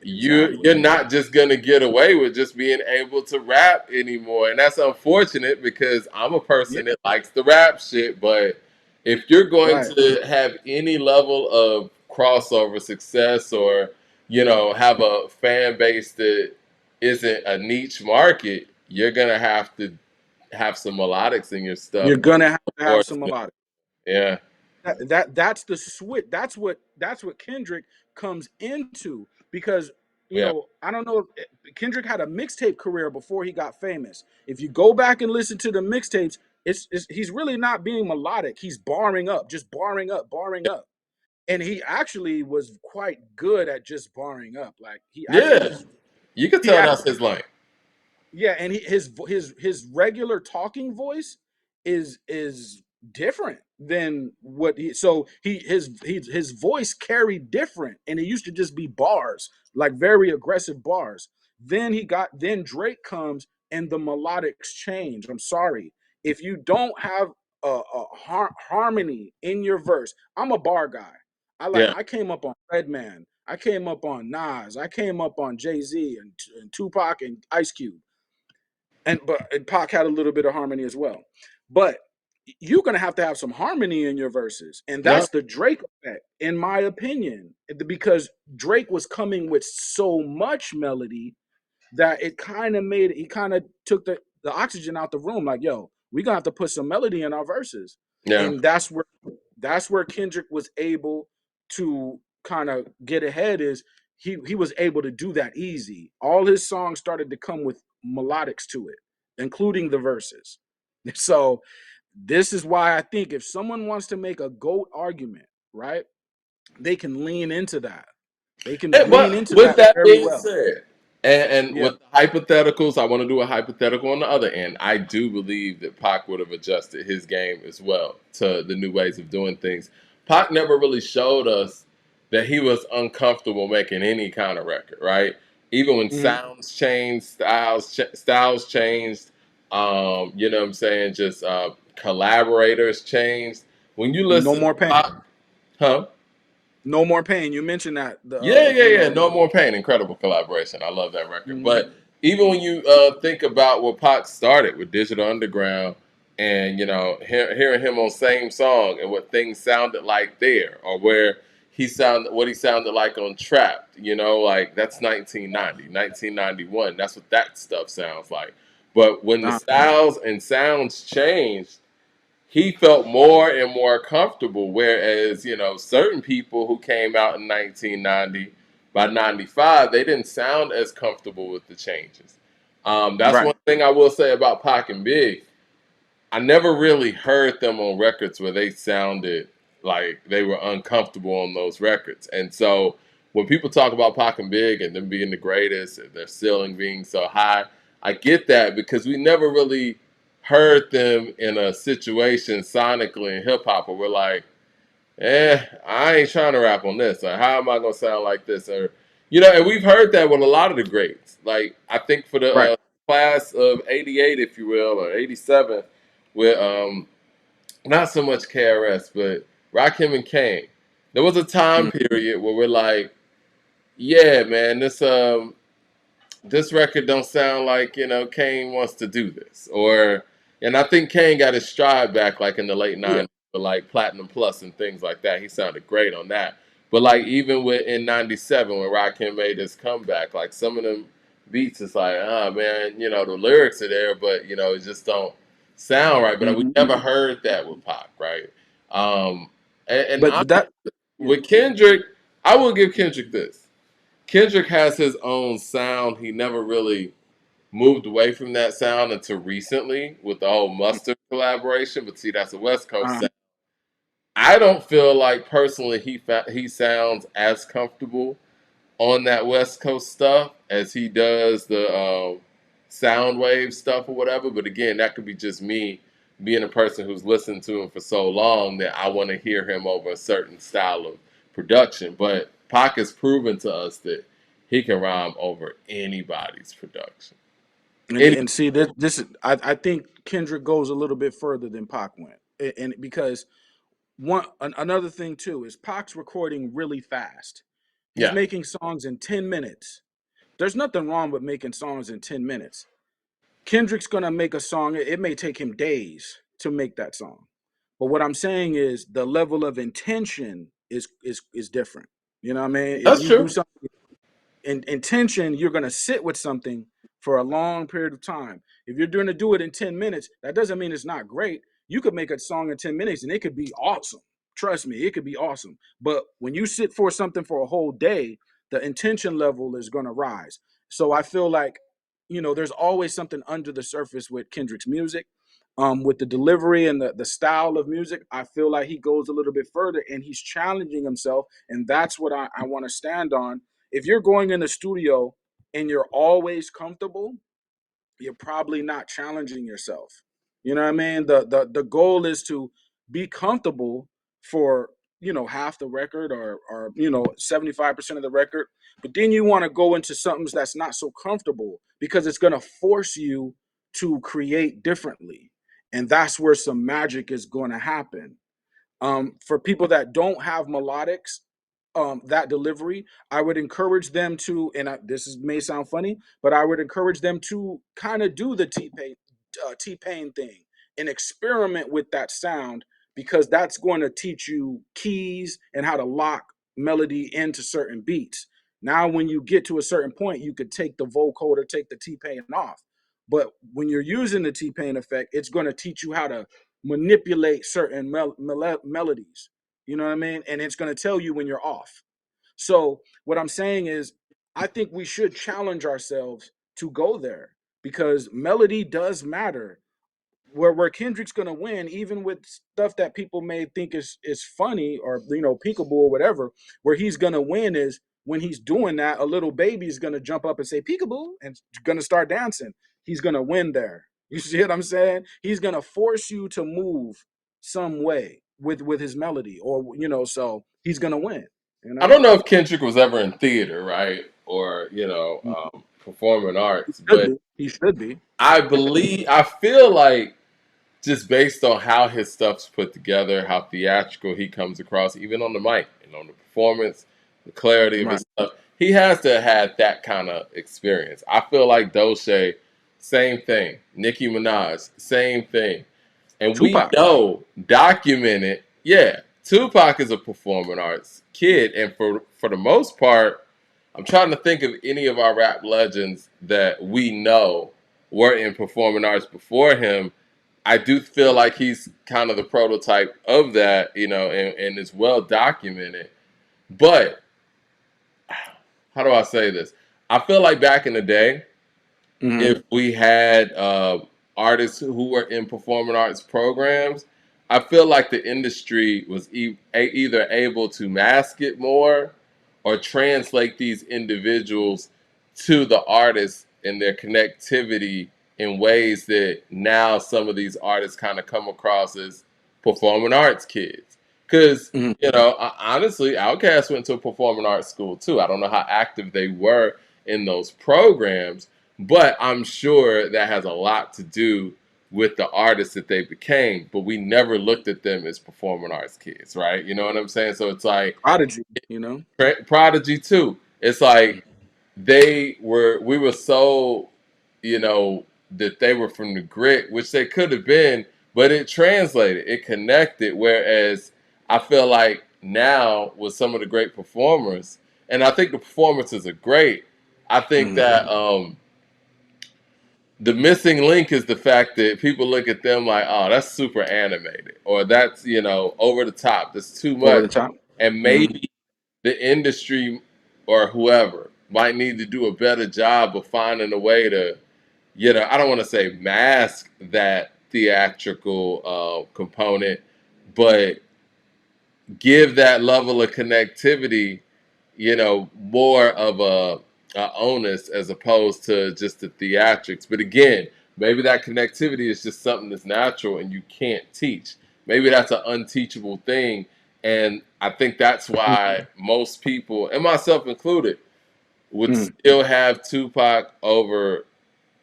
you're Exactly. not just gonna get away with just being able to rap anymore, and that's unfortunate because I'm a Yeah. person that likes the rap shit. But if you're going Right. to have any level of crossover success, or have a fan base that isn't a niche market, you're gonna have to have some melodics in your stuff. You're gonna have to Or have some melodic. yeah, That's the switch. That's what Kendrick comes into because Yeah. I don't know if Kendrick had a mixtape career before he got famous. If you go back and listen to the mixtapes, he's really not being melodic. He's barring up, just barring up, barring up. And he actually was quite good at just barring up. Like he actually Yeah. was You could he tell act- that's his lane. yeah, and his regular talking voice is different than what he so his voice carried different, and it used to just be bars, like very aggressive bars. Then Drake comes and the melodics change. I'm sorry, if you don't have harmony in your verse. I'm a bar guy. Yeah. I came up on Redman. I came up on Nas. I came up on Jay-Z and Tupac and Ice Cube, and Pac had a little bit of harmony as well. But you're gonna have to have some harmony in your verses, and No. that's the Drake effect, in my opinion, because Drake was coming with so much melody that it kind of made he kind of took the oxygen out the room. Like, yo, we gonna have to put some melody in our verses, Yeah. and that's where Kendrick was able to kind of get ahead. Is he was able to do that easy. All his songs started to come with melodics to it, including the verses. So this is why I think if someone wants to make a GOAT argument, right, they can lean into that. They can lean But into with that that very being well. said, and Yeah. with hypotheticals, I want to do a hypothetical on the other end. I do believe that Pac would have adjusted his game as well to the new ways of doing things. Pac never really showed us that he was uncomfortable making any kind of record, right? Even when Mhm. sounds changed, styles changed, you know what I'm saying? Just collaborators changed. When you No listen to more pain. Pac, huh? No more pain. You mentioned that Yeah, the yeah, thing yeah. earlier. No More Pain, incredible collaboration. I love that record. Mhm. But even when you think about what Pac started with Digital Underground, and hearing him on same song and what things sounded like there, or where what he sounded like on Trapped, like that's 1990, 1991. That's what that stuff sounds like. But when the Uh, styles and sounds changed, he felt more and more comfortable. Whereas, certain people who came out in 1990, by 95, they didn't sound as comfortable with the changes. That's right. one thing I will say about Pac and Big. I never really heard them on records where they sounded like they were uncomfortable on those records. And so when people talk about Pac and Big and them being the greatest and their ceiling being so high, I get that because we never really heard them in a situation sonically in hip hop where we're like, I ain't trying to rap on this. Or how am I gonna sound like this? Or and we've heard that with a lot of the greats. Like I think for the Right. class of '88, if you will, or '87, with not so much KRS, but Rakim and Kane. There was a time Mm. period where we're like, yeah, man, this record don't sound like Kane wants to do this, and I think Kane got his stride back like in the late Yeah. '90s for like Platinum Plus and things like that. He sounded great on that. But like even in '97 when Rakim made his comeback, like some of them beats, it's like, ah man, the lyrics are there, but it just don't sound right. But we Mhm. never heard that with Pac, right? And But that yeah. with Kendrick, I will give Kendrick this. Kendrick has his own sound. He never really moved away from that sound until recently with the whole Mustard collaboration. But see, that's a West Coast Uh, sound. I don't feel like personally he sounds as comfortable on that West Coast stuff as he does the sound wave stuff or whatever. But again, that could be just me being a person who's listened to him for so long that I want to hear him over a certain style of production. But Pac has proven to us that he can rhyme over anybody's production. Any, and see this I think Kendrick goes a little bit further than Pac went, and because another thing too is Pac's recording really fast. He's yeah, making songs in 10 minutes. There's nothing wrong with making songs in 10 minutes. Kendrick's gonna make a song. It may take him days to make that song. But what I'm saying is the level of intention is different. You know what I mean? If that's you do true. something in intention, you're gonna sit with something for a long period of time. If you're going to do it in 10 minutes, that doesn't mean it's not great. You could make a song in 10 minutes and it could be awesome. Trust me, it could be awesome. But when you sit for something for a whole day, the intention level is going to rise. So I feel like, there's always something under the surface with Kendrick's music. With the delivery and the style of music, I feel like he goes a little bit further and he's challenging himself. And that's what I want to stand on. If you're going in the studio and you're always comfortable, you're probably not challenging yourself. You know what I mean? The goal is to be comfortable for, half the record, or 75% of the record. But then you want to go into something that's not so comfortable, because it's going to force you to create differently. And that's where some magic is going to happen. For people that don't have melodics, that delivery, I would encourage them to, and may sound funny, but I would encourage them to kind of do the T-Pain thing and experiment with that sound, because that's going to teach you keys and how to lock melody into certain beats. Now, when you get to a certain point, you could take the vocoder, take the T-Pain off. But when you're using the T-Pain effect, it's going to teach you how to manipulate certain melodies. You know what I mean? And it's going to tell you when you're off. So what I'm saying is, I think we should challenge ourselves to go there, because melody does matter. Where Kendrick's gonna win, even with stuff that people may think is funny, or peekaboo or whatever, where he's gonna win is when he's doing that, a little baby's gonna jump up and say peekaboo and gonna start dancing. He's gonna win there. You see what I'm saying? He's gonna force you to move some way with his melody, or so he's gonna win. You I know, don't know if Kendrick was ever in theater, right, or performing he arts, should but be. He should be. I feel like, just based on how his stuff's put together, how theatrical he comes across, even on the mic and on the performance, the clarity of Right. his stuff, he has to have had that kind of experience. I feel like Doche, same thing. Nicki Minaj, same thing. And we Tupac. know, documented, yeah, Tupac is a performing arts kid, and for the most part, I'm trying to think of any of our rap legends that we know were in performing arts before him. I do feel like he's kind of the prototype of that, and it's well documented. But how do I say this? I feel like back in the day, Mm-hmm. if we had artists who were in performing arts programs, I feel like the industry was either able to mask it more or translate these individuals to the artists and their connectivity in ways that now some of these artists kind of come across as performing arts kids. Because, Mm-hmm. honestly, Outkast went to a performing arts school too. I don't know how active they were in those programs, but I'm sure that has a lot to do with the artists that they became. But we never looked at them as performing arts kids, right? You know what I'm saying? So it's like Prodigy. Prodigy too. It's like we were so, that they were from the grit, which they could have been, but it translated, it connected. Whereas I feel like now with some of the great performers, and I think the performances are great. I think Mm-hmm. that the missing link is the fact that people look at them like, oh, that's super animated, or that's over the top. That's too Over much, the top. and Mm-hmm. maybe the industry or whoever might need to do a better job of finding a way to, I don't want to say mask that theatrical component, but give that level of connectivity, more of a onus as opposed to just the theatrics. But again, maybe that connectivity is just something that's natural and you can't teach. Maybe that's an unteachable thing. And I think that's why most people, and myself included, would Mm-hmm. still have Tupac over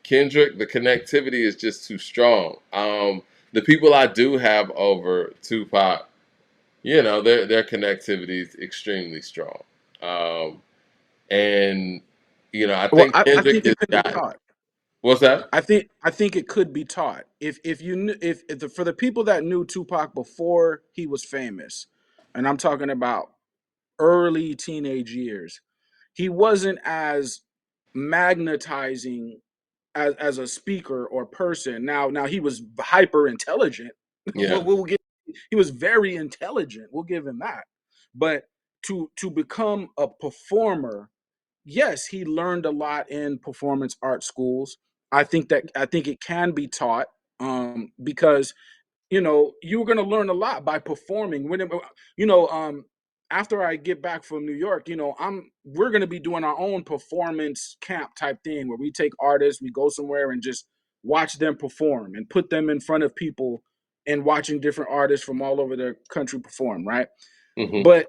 Kendrick. The connectivity is just too strong. The people I do have over Tupac, their connectivity is extremely strong. Um, and I Well, think I Kendrick think has it could be got. taught. What's that? I think it could be taught. If you knew, for the people that knew Tupac before he was famous, and I'm talking about early teenage years, he wasn't as magnetizing as a speaker or person. Now he was hyper intelligent. Yeah. We'll give, he was very intelligent. We'll give him that. But to become a performer yes, he learned a lot in performance art schools. I think it can be taught, because you're going to learn a lot by performing. You know, um, After I get back from New York, we're going to be doing our own performance camp type thing where we take artists, we go somewhere and just watch them perform and put them in front of people and watching different artists from all over the country perform, right? Hmm. But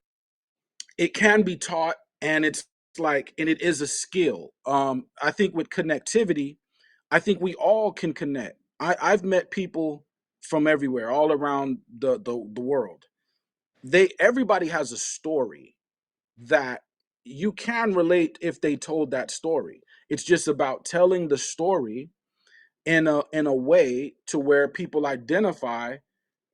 it can be taught, and it is a skill. I think with connectivity, I think we all can connect. I've met people from everywhere, all around the world. Everybody has a story that you can relate if they told that story. It's just about telling the story in a way to where people identify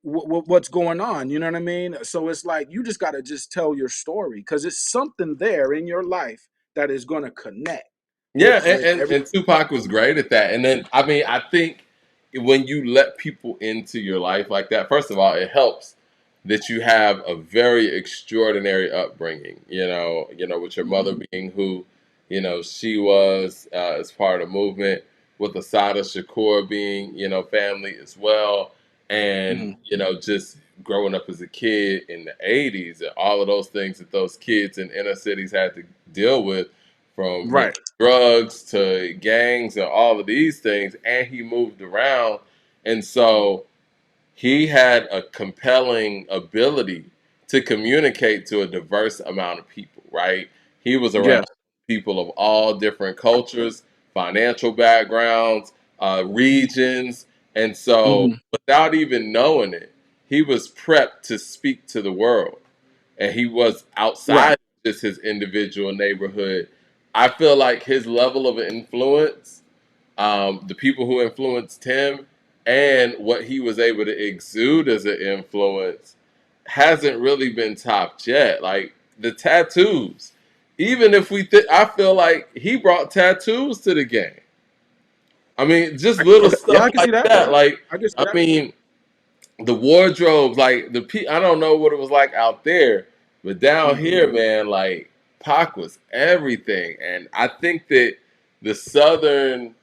what's going on. You know what I mean? So it's like you just got to just tell your story because it's something there in your life that is going to connect Yeah, with every. and Tupac was great at that. And then, I mean, I think when you let people into your life like that, first of all, it helps that you have a very extraordinary upbringing. With your mother Mhm. being who, she was as part of the movement, with Asada Shakur being, family as well, and Mhm. just growing up as a kid in the '80s and all of those things that those kids in inner cities had to deal with, from Right. drugs to gangs and all of these things, and he moved around, and so he had a compelling ability to communicate to a diverse amount of people, right? He was around Yes. people of all different cultures, financial backgrounds, regions, and so Mhm. without even knowing it, he was prepped to speak to the world, and he was Right. outside just his individual neighborhood. I feel like his level of influence, the people who influenced him, and what he was able to exude as an influence hasn't really been topped yet. Like the tattoos, even if I feel like he brought tattoos to the game. I mean, just little Okay. Yeah, stuff I can like see that. that. Like, I can see I that. mean, the wardrobes, like I don't know what it was like out there, but down Mhm. here, man, like Pac was everything, and I think that the Southern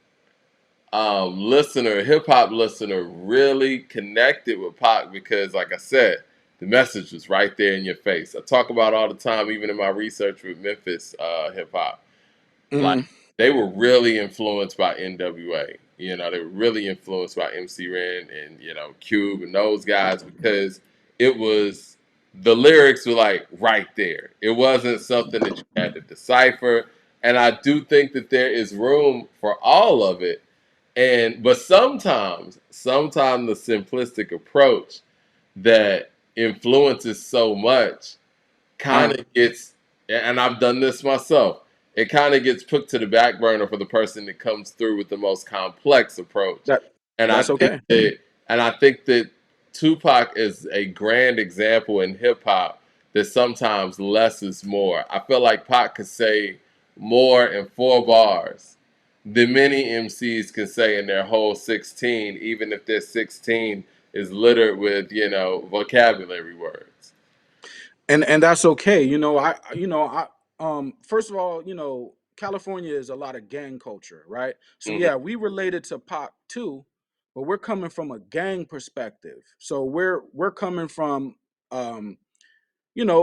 hip hop listener, really connected with Pac because, like I said, the message was right there in your face. I talk about all the time, even in my research with Memphis hip hop. Like Mhm. they were really influenced by NWA. They were really influenced by MC Ren and Cube and those guys because it was the lyrics were like right there. It wasn't something that you had to decipher. And I do think that there is room for all of it, but sometimes the simplistic approach that influences so much kind Uh, of gets, and I've done this myself, it kind of gets put to the back burner for the person that comes through with the most complex approach. that And I that's think okay. that and I think that Tupac is a grand example in hip hop that sometimes less is more. I feel like Pac could say more in 4 bars than many MCs can say in their whole 16, even if their 16 is littered with, vocabulary words. And that's okay. First of all, California is a lot of gang culture, right? So Hmm. yeah, we related to pop too, but we're coming from a gang perspective. So we're coming from um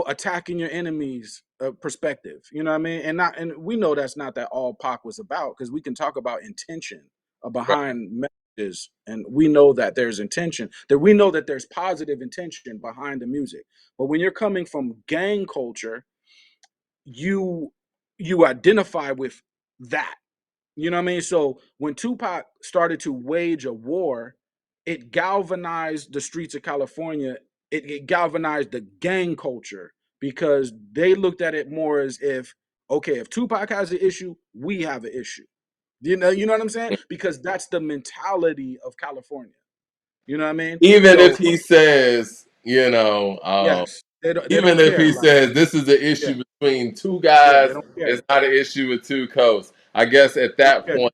attacking your enemies perspective. You know what I mean? And we know that's not that all Pac was about because we can talk about intention Right. behind messages, and we know that there's intention. That we know that there's positive intention behind the music. But when you're coming from gang culture, you you identify with that. You know what I mean? So when Tupac started to wage a war, it galvanized the streets of California. It galvanized the gang culture because they looked at it more as if, okay, if Tupac has an issue, we have an issue. You know what I'm saying? Because that's the mentality of California. You know what I mean? Even if So he says, yes, they don't even if care. he Like, says this is an yeah, issue between two yeah, they guys, don't care. it's not an issue with two coasts. I guess at They don't that care. point,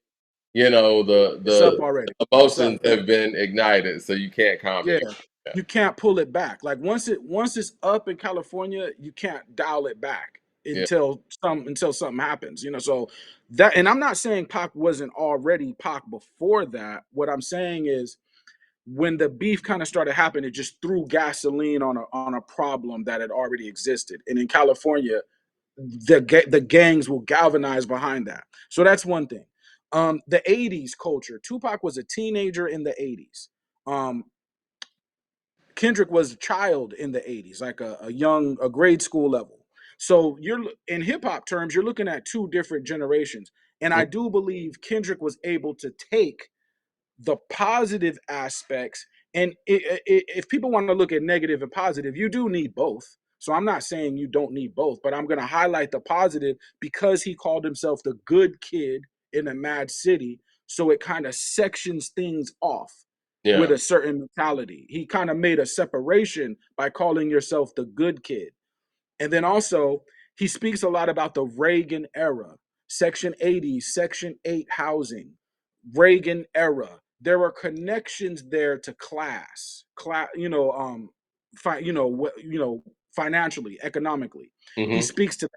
It's up the already. It's emotions up. have been ignited, so you can't Yeah. comment. Yeah. You can't pull it back. Like once it's up in California, you can't dial it back. Yeah. until something happens, so that, and I'm not saying Pac wasn't already Pac before that. What I'm saying is when the beef kind of started happening, it just threw gasoline on a problem that had already existed. And in California, the gangs will galvanize behind that. So that's one thing. The 80s culture. Tupac was a teenager in the 80s. Um, Kendrick was a child in the 80s, like a grade school level. So you're in hip hop terms, you're looking at two different generations. And I do believe Kendrick was able to take the positive aspects. And if people want to look at negative and positive, you do need both. So I'm not saying you don't need both, but I'm going to highlight the positive because he called himself the good kid in a mad city. So it kind of sections things off with Yeah. a certain mentality. He kind of made a separation by calling yourself the good kid. And then also, he speaks a lot about the Reagan era, Section 80, Section 8 housing, Reagan era. There are connections there to class, financially, economically. He Hmm. speaks to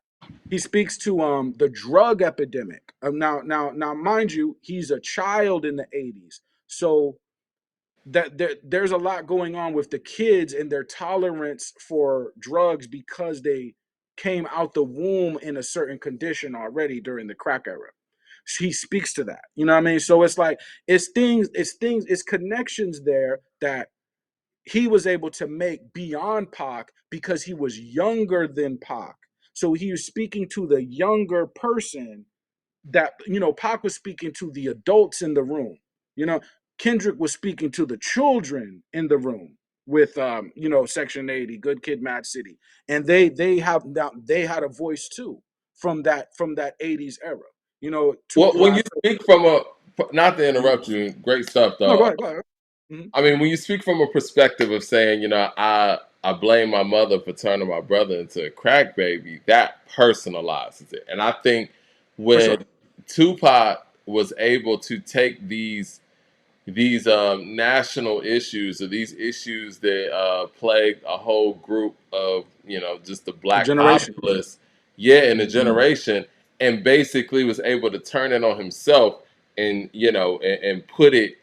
he speaks to the drug epidemic. Now, mind you, he's a child in the 80s, so there's a lot going on with the kids and their tolerance for drugs because they came out the womb in a certain condition already during the crack era. He speaks to that. You know what I mean? So it's like it's connections there that he was able to make beyond Pac because he was younger than Pac. So he was speaking to the younger person that Pac was speaking to the adults in the room. You know, Kendrick was speaking to the children in the room with Section 80, Good Kid, Mad City, and they had a voice too from that 80s era. Well, when I you feel, speak from a, not to mhm. interrupt you, great stuff No, go though. ahead, go ahead. Mhm. I mean, when you speak from a perspective of saying, I blame my mother for turning my brother into a crack baby, that personalizes it. And I think For when sure. Tupac was able to take these national issues or these issues that plague a whole group of just the A black generation. populace, yeah, in a Mhm. generation, and basically was able to turn it on himself and and put it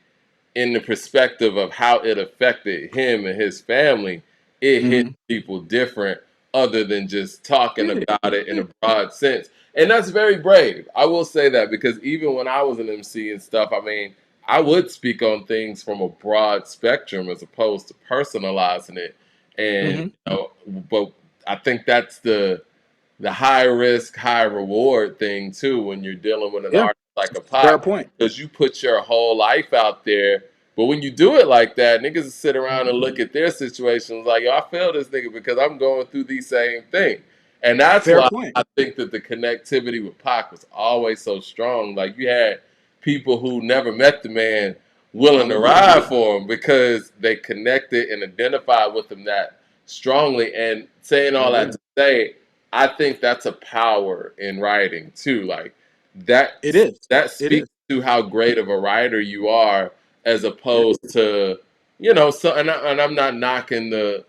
in the perspective of how it affected him and his family. It hit Mhm. people different other than just talking Yeah, about it in yeah. a broad sense. And that's very brave. I will say that because even when I was an MC and stuff, I mean, I would speak on things from a broad spectrum as opposed to personalizing it. And Mhm. but I think that's the high risk, high reward thing too when you're dealing with an Yeah. artist like a Fair Pac, point. because you put your whole life out there. But when you do it like that, niggas sit around and look at their situations like, yo, I failed this nigga because I'm going through these same thing. And that's Fair why point. I think that the connectivity with Pac was always so strong. Like you had people who never met the man willing to Hallelujah. ride for him because they connected and identified with him that strongly. And saying all that Hallelujah. to say, I think that's a power in writing too. Like It that is. that It is. speaks to how great of a writer you are, as Yeah. opposed to So, and I'm not knocking the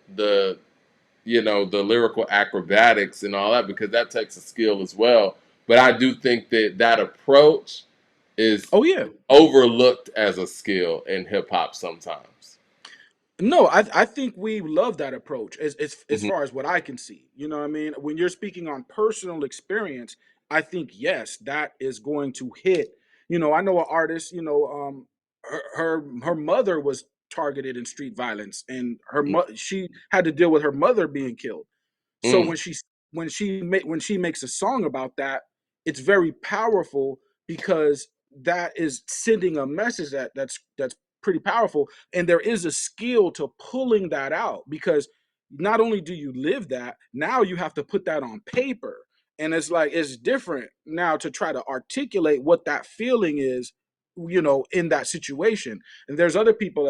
lyrical acrobatics and all that because that takes a skill as well. But I do think that approach is Oh yeah. overlooked as a skill in hip hop sometimes. No, I think we love that approach as Hmm. far as what I can see. You know what I mean? When you're speaking on personal experience, I think yes, that is going to hit. I know an artist, her mother was targeted in street violence and she had to deal with her mother being killed. So Mm. when she makes a song about that, it's very powerful because that is sending a message that's pretty powerful. And there is a skill to pulling that out because not only do you live that, now you have to put that on paper. And it's like it's different now to try to articulate what that feeling is, in that situation. And there's other people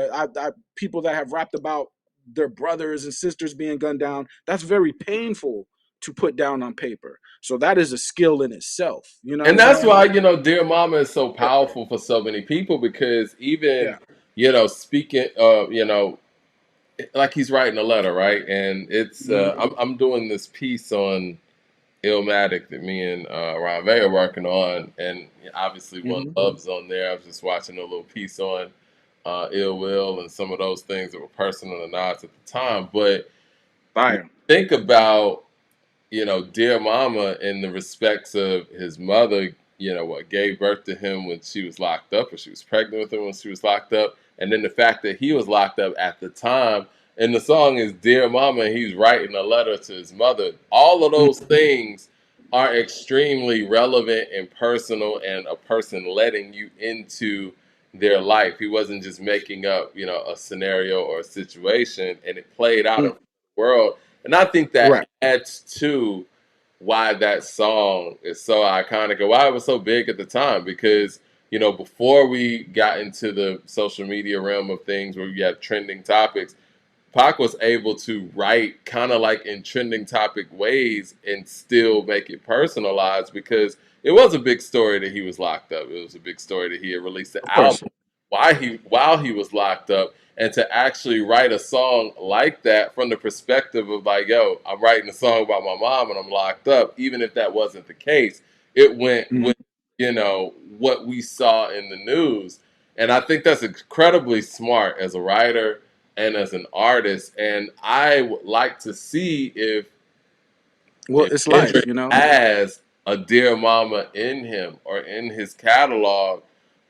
people that have rapped about their brothers and sisters being gunned down. That's very painful to put down on paper. So that is a skill in itself. You know what And I'm that's saying? why, Dear Mama is so Yeah. powerful for so many people because even, Yeah. speaking, like he's writing a letter, right? And it's, Mhm. I'm doing this piece on Illmatic that me and Rame are working on, and obviously One Hmm. Love's on there. I was just watching a little piece on Ill Will and some of those things that were personal and nods at the time. But Fire. think about, Dear Mama in the respects of his mother, what gave birth to him when she was locked up, or she was pregnant with him when she was locked up, and then the fact that he was locked up at the time. And the song is Dear Mama, and he's writing a letter to his mother. All of those things are extremely relevant and personal, and a person letting you into their life. He wasn't just making up, a scenario or a situation, and it played out in Mm. the world. And I think that Right. adds to why that song is so iconic and why it was so big at the time. Because, before we got into the social media realm of things where we have trending topics, Pac was able to write kind of like in trending topic ways and still make it personalized, because it was a big story that he was locked up. It was a big story that he had released the Of album course. while he was locked up, and to actually write a song like that from the perspective of like, yo, I'm writing a song about my mom and I'm locked up, even if that wasn't the case, it went Mhm. with what we saw in the news. And I think that's incredibly smart as a writer and as an artist. And I would like to see if Well, it's life, Kendrick you know. has a Dear Mama in him or in his catalog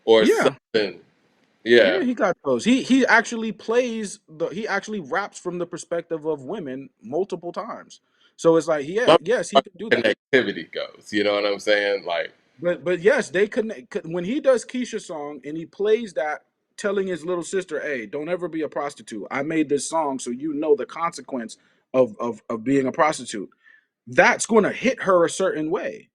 or Yeah. something. Yeah, Yeah. he got those. He actually plays he actually raps from the perspective of women multiple times. So it's like, yeah, Love yes, he how can do that. connectivity goes. You know what I'm saying? Like, But yes, they connect when he does Keisha song and he plays that, telling his little sister, "Hey, don't ever be a prostitute. I made this song so you know the consequence of being a prostitute." That's going to hit her a certain way.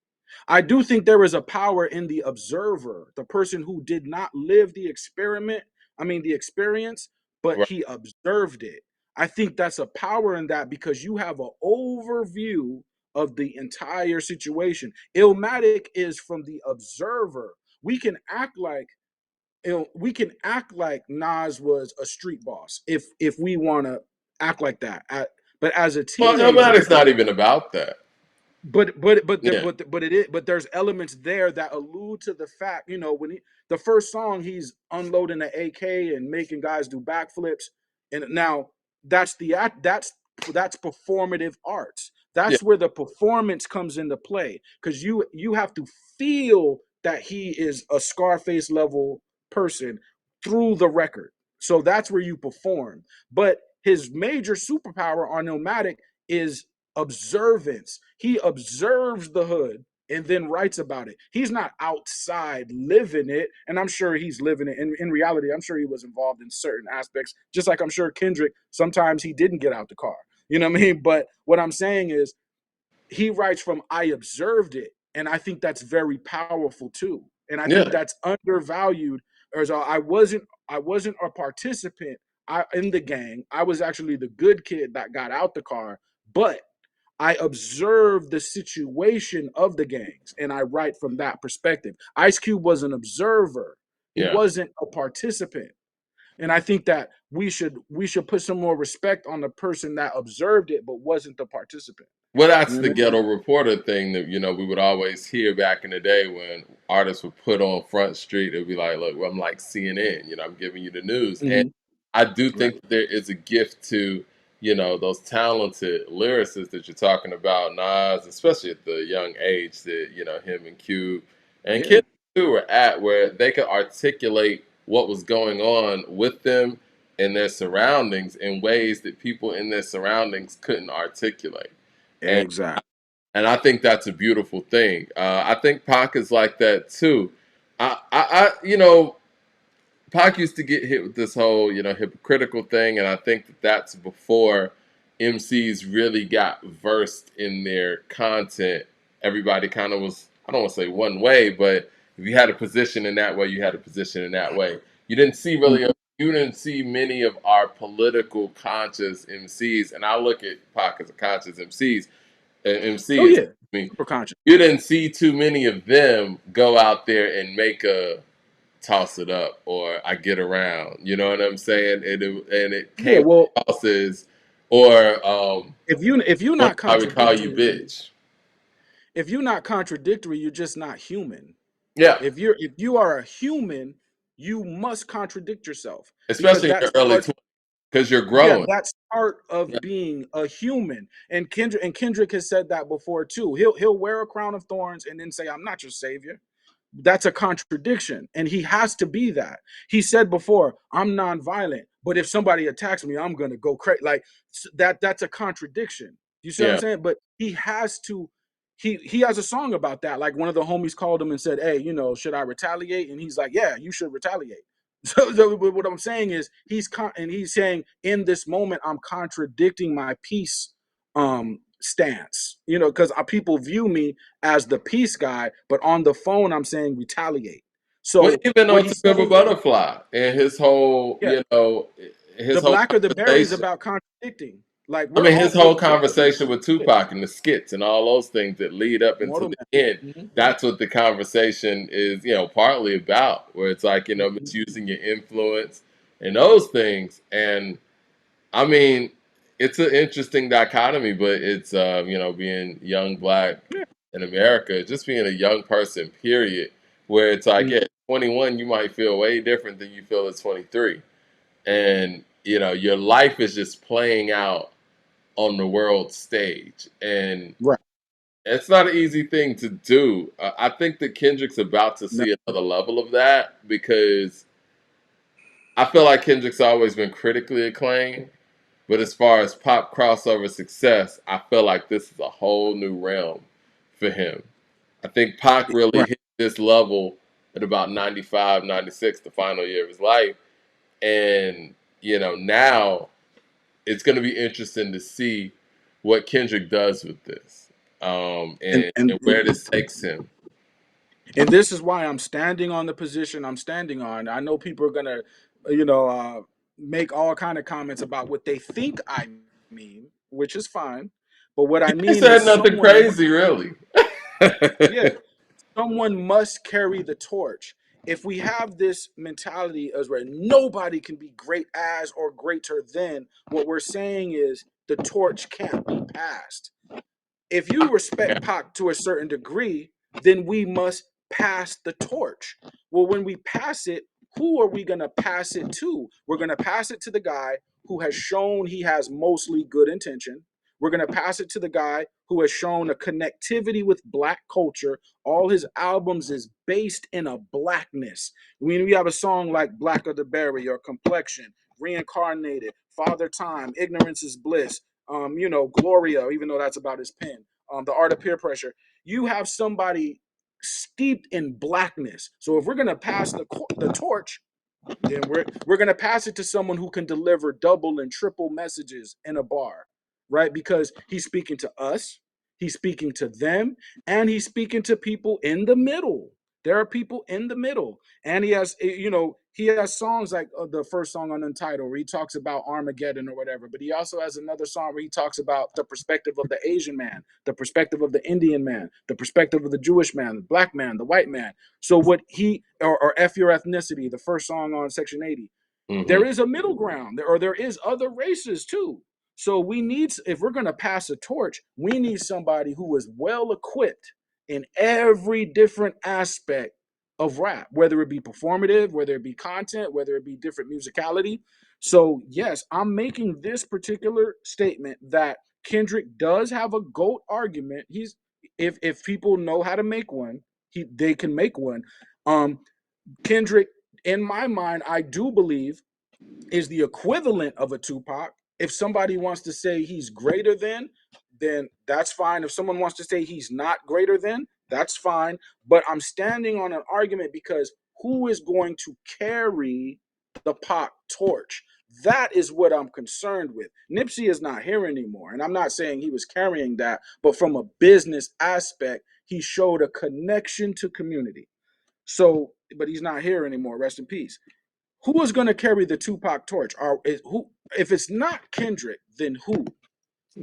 I do think there is a power in the observer, the person who did not live the experiment, I mean, the experience, but right. he observed it. I think that's a power in that because you have an overview of the entire situation. Illmatic is from the observer. We can act like we can act like Nas was a street boss if we want to act like that. But as a Well, teenager, Illmatic's not even about that. Yeah. but it is, but there's elements there that allude to the fact, when the first song he's unloading the AK and making guys do backflips, and now that's the act that's performative arts. Yeah. That's where the performance comes into play because you have to feel that he is a Scarface level person through the record. So that's where you perform. But his major superpower on Nomadic is observance. He observes the hood and then writes about it. He's not outside living it. And I'm sure he's living it. In reality, I'm sure he was involved in certain aspects, just like I'm sure Kendrick, sometimes he didn't get out the car. You know what I mean? But what I'm saying is he writes from I observed it. And I think that's very powerful too. And I think Yeah. that's undervalued. As I wasn't a participant in the gang. I was actually the good kid that got out the car, but I observe the situation of the gangs and I write from that perspective. Ice Cube was an observer. He Yeah. wasn't a participant. And I think that we should put some more respect on the person that observed it but wasn't the participant. Well, that's You the know what I mean? ghetto reporter thing that we would always hear back in the day when artists would put on Front Street. It'd be like, "Look, I'm like CNN. I'm giving you the news." And Mm-hmm. I do Right. think that there is a gift to those talented lyricists that you're talking about, Nas, especially at the young age that him and Cube and Yeah. Kid too were at, where they could articulate what was going on with them and their surroundings in ways that people in their surroundings couldn't articulate. And Exactly. I think that's a beautiful thing. I think Pac is like that too. Pac used to get hit with this whole, hypocritical thing, and I think that that's before MCs really got versed in their content. Everybody kind of was, I don't want to say one way, but if you had a position in that way, you had a position in that way. You didn't see really, Mhm. you didn't see many of our political conscious MCs, and I look at Pac as a conscious MC, Oh excuse yeah. me. Super conscious. You didn't see too many of them go out there and make a toss it up or I get around. You know what I'm saying? And it Yeah. came Well, across as or if you're what not I would call contradicting you yourself, bitch. if you're not contradictory, you're just not human. Yeah, If you are a human, you must contradict yourself because especially in your that's early part. 20s because you're Yeah, growing. that's part Yeah, of being a human. And Kendrick has said that before too. He'll wear a crown of thorns and then say, "I'm not your savior." That's a contradiction, and he has to be that. He said before, "I'm nonviolent, but if somebody attacks me, I'm gonna go crazy." Like that. That's a contradiction. You see what I'm yeah. saying? But he has to. He has a song about that. Like one of the homies called him and said, "Hey, should I retaliate?" And he's like, "Yeah, you should retaliate." So what I'm saying is and he's saying in this moment I'm contradicting my peace stance, because people view me as the peace guy, but on the phone I'm saying retaliate. Well, So even what on To he's Pimp a saying, Butterfly and his whole, yeah, his the whole black or the berry is conversation. about contradicting. Like I mean, his we're whole conversation with yeah, Tupac and the skits and all those things that lead up into mortal the end. man. Mhm. That's what the conversation is, partly about, where it's like, Mhm. misusing your influence and those things. And I mean, it's an interesting dichotomy, but it's, being young black Yeah. in America, just being a young person, period, where it's like, Mhm. at 21, you might feel way different than you feel at 23. And, your life is just playing out on the world stage. And Right. it's not an easy thing to do. I think that Kendrick's about to No, see another level of that because I feel like Kendrick's always been critically acclaimed. But as far as pop crossover success, I feel like this is a whole new realm for him. I think Pac really right. hit this level at about 95, 96, the final year of his life. And, now it's going to be interesting to see what Kendrick does with this, And and where this takes him. this is why I'm standing on the position I'm standing on. I know people are gonna, you know, uh, make all kind of comments about what they think I mean, which is fine. But what I You ain't mean said is nothing crazy, really. yeah, someone must carry the torch. If we have this mentality as where nobody can be great as or greater than, what we're saying is the torch can't be passed. If you Yeah. respect Pac to a certain degree, then we must pass the torch. Well, when we pass it, who are we going to pass it to? We're going to pass it to the guy who has shown he has mostly good intention. We're going to pass it to the guy who has shown a connectivity with black culture. All his albums is based in a blackness. When we have a song like Black of the Berry or Complexion, Reincarnated, Father Time, Ignorance is Bliss, Gloria, even though that's about his pen, The Art of Peer Pressure. You have somebody steeped in blackness. So if we're gonna pass the torch, then we're gonna pass it to someone who can deliver double and triple messages in a bar, right? Because he's speaking to us, he's speaking to them, and he's speaking to people in the middle. There are people in the middle, and he has songs like the first song on Untitled where he talks about Armageddon or whatever. But he also has another song where he talks about the perspective of the Asian man, the perspective of the Indian man, the perspective of the Jewish man, the black man, the white man. So what he or F Your Ethnicity, the first song on Section 80, Hmm. there is a middle ground, or there is other races too. So if we're going to pass a torch, we need somebody who is well equipped in every different aspect of rap, whether it be performative, whether it be content, whether it be different musicality. So yes, I'm making this particular statement that Kendrick does have a GOAT argument. If people know how to make one, they can make one. Um, Kendrick, in my mind, I do believe is the equivalent of a Tupac. If somebody wants to say he's greater than, then that's fine. If someone wants to say he's not greater than, that's fine. But I'm standing on an argument because who is going to carry the Pac torch? That is what I'm concerned with. Nipsey is not here anymore. And I'm not saying he was carrying that, but from a business aspect, he showed a connection to community. So, but he's not here anymore. Rest in peace. Who is going to carry the Tupac torch? Or who? If it's not Kendrick, then who?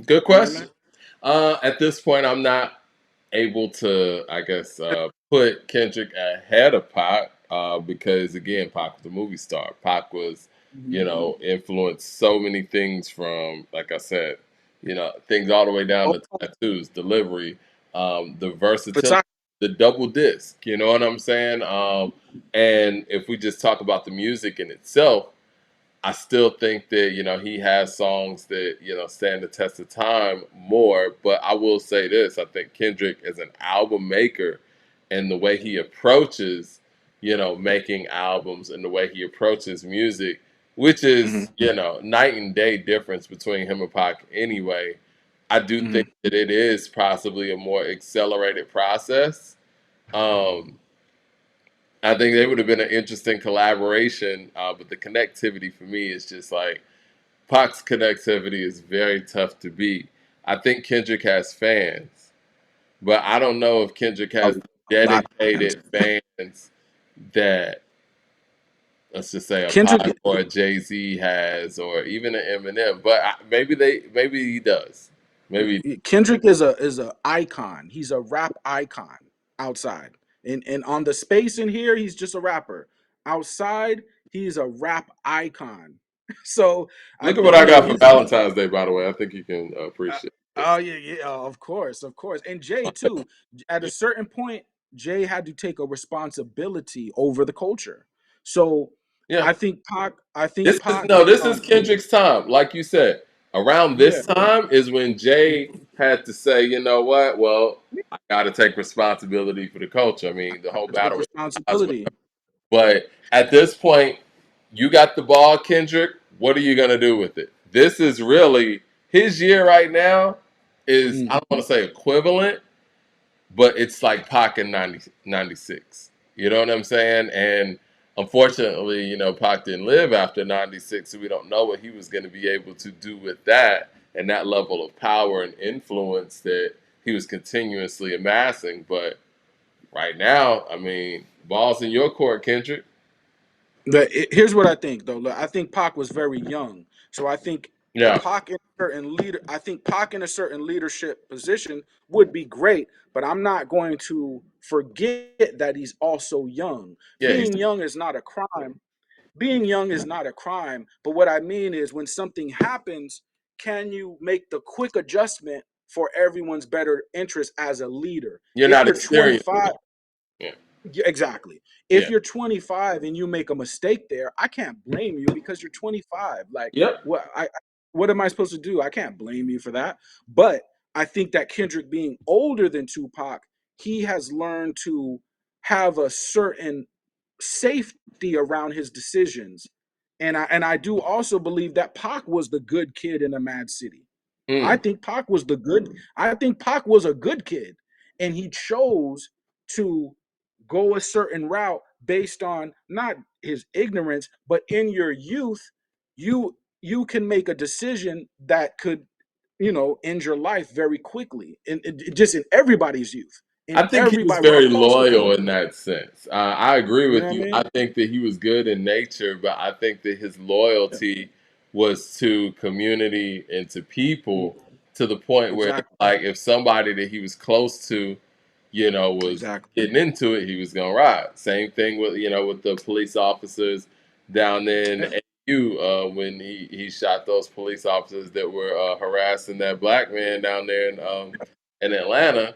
Good You know what I question. mean? At this point, I'm not able to, I guess, put Kendrick ahead of Pac because, again, Pac was a movie star. Pac was, Mm-hmm. influenced so many things from, like I said, things all the way down Oh, to tattoos, delivery. the versatility, Besides, the double disc. You know what I'm saying? And if we just talk about the music in itself, I still think that he has songs that stand the test of time more. But I will say this: I think Kendrick is an album maker, and the way he approaches making albums and the way he approaches music, which mhm, is night and day difference between him and Pac. Anyway, I do think mhm. that it is possibly a more accelerated process. Um, I think they would have been an interesting collaboration, but the connectivity for me is just like Pac's connectivity is very tough to beat. I think Kendrick has fans, but I don't know if Kendrick A, has a lot of fans. dedicated fans that, let's just say, a Kendrick, Pac or a Jay-Z has, or even an Eminem. But maybe he does. Maybe. Kendrick is a icon. He's a rap icon outside, and on the space in here, he's just a rapper. Outside, he's a rap icon. So Look at what I got for his Valentine's Day, by the way. I think you can appreciate oh this. yeah, yeah, of course, and Jay too. At a certain point, Jay had to take a responsibility over the culture. So Yeah. I think Pac, This is Kendrick's time. Like you said, around yeah, this time is when Jay had to say, you know what? Well, I got to take responsibility for the culture. I mean, the whole I take battle was, responsibility. but at this point, you got the ball, Kendrick. What are you gonna do with it? This is really his year right now. Is, I Mm. don't want to say equivalent, but it's like Pac in 96. You know what I'm saying? And unfortunately, Pac didn't live after 96, so we don't know what he was going to be able to do with that and that level of power and influence that he was continuously amassing. But right now, I mean, ball's in your court, Kendrick. Here's what I think, though. Look, I think Pac was very young, so I think Yeah, Pac in a certain leader. I think Pac in a certain leadership position would be great, but I'm not going to forget that he's also young. yeah, Being young is not a crime. Being young is not a crime, but what I mean is when something happens, can you make the quick adjustment for everyone's better interest as a leader? you're If not you're experienced. 25, Yeah, yeah, exactly. If yeah, you're 25 and you make a mistake there, I can't blame you because you're 25. Like, yep. what am I supposed to do? I can't blame you for that. But I think that Kendrick being older than Tupac, he has learned to have a certain safety around his decisions. And I do also believe that Pac was the good kid in a mad city. I Mm. think Pac was the good. I think Pac was a good kid, and he chose to go a certain route based on not his ignorance, but in your youth, you can make a decision that could, end your life very quickly, and just in everybody's youth, in I think he was everybody. We're very all supposed, loyal in that sense. I agree you know with what I you. I mean? think that he was good in nature, but I think that his Yeah. loyalty was to community and to Mm, people to the point where, exactly, like, if somebody that he was close to, was exactly. getting into it, he was gonna ride. Same thing with with the police officers down there in Yeah, AU when he shot those police officers that were harassing that black man down there in Atlanta.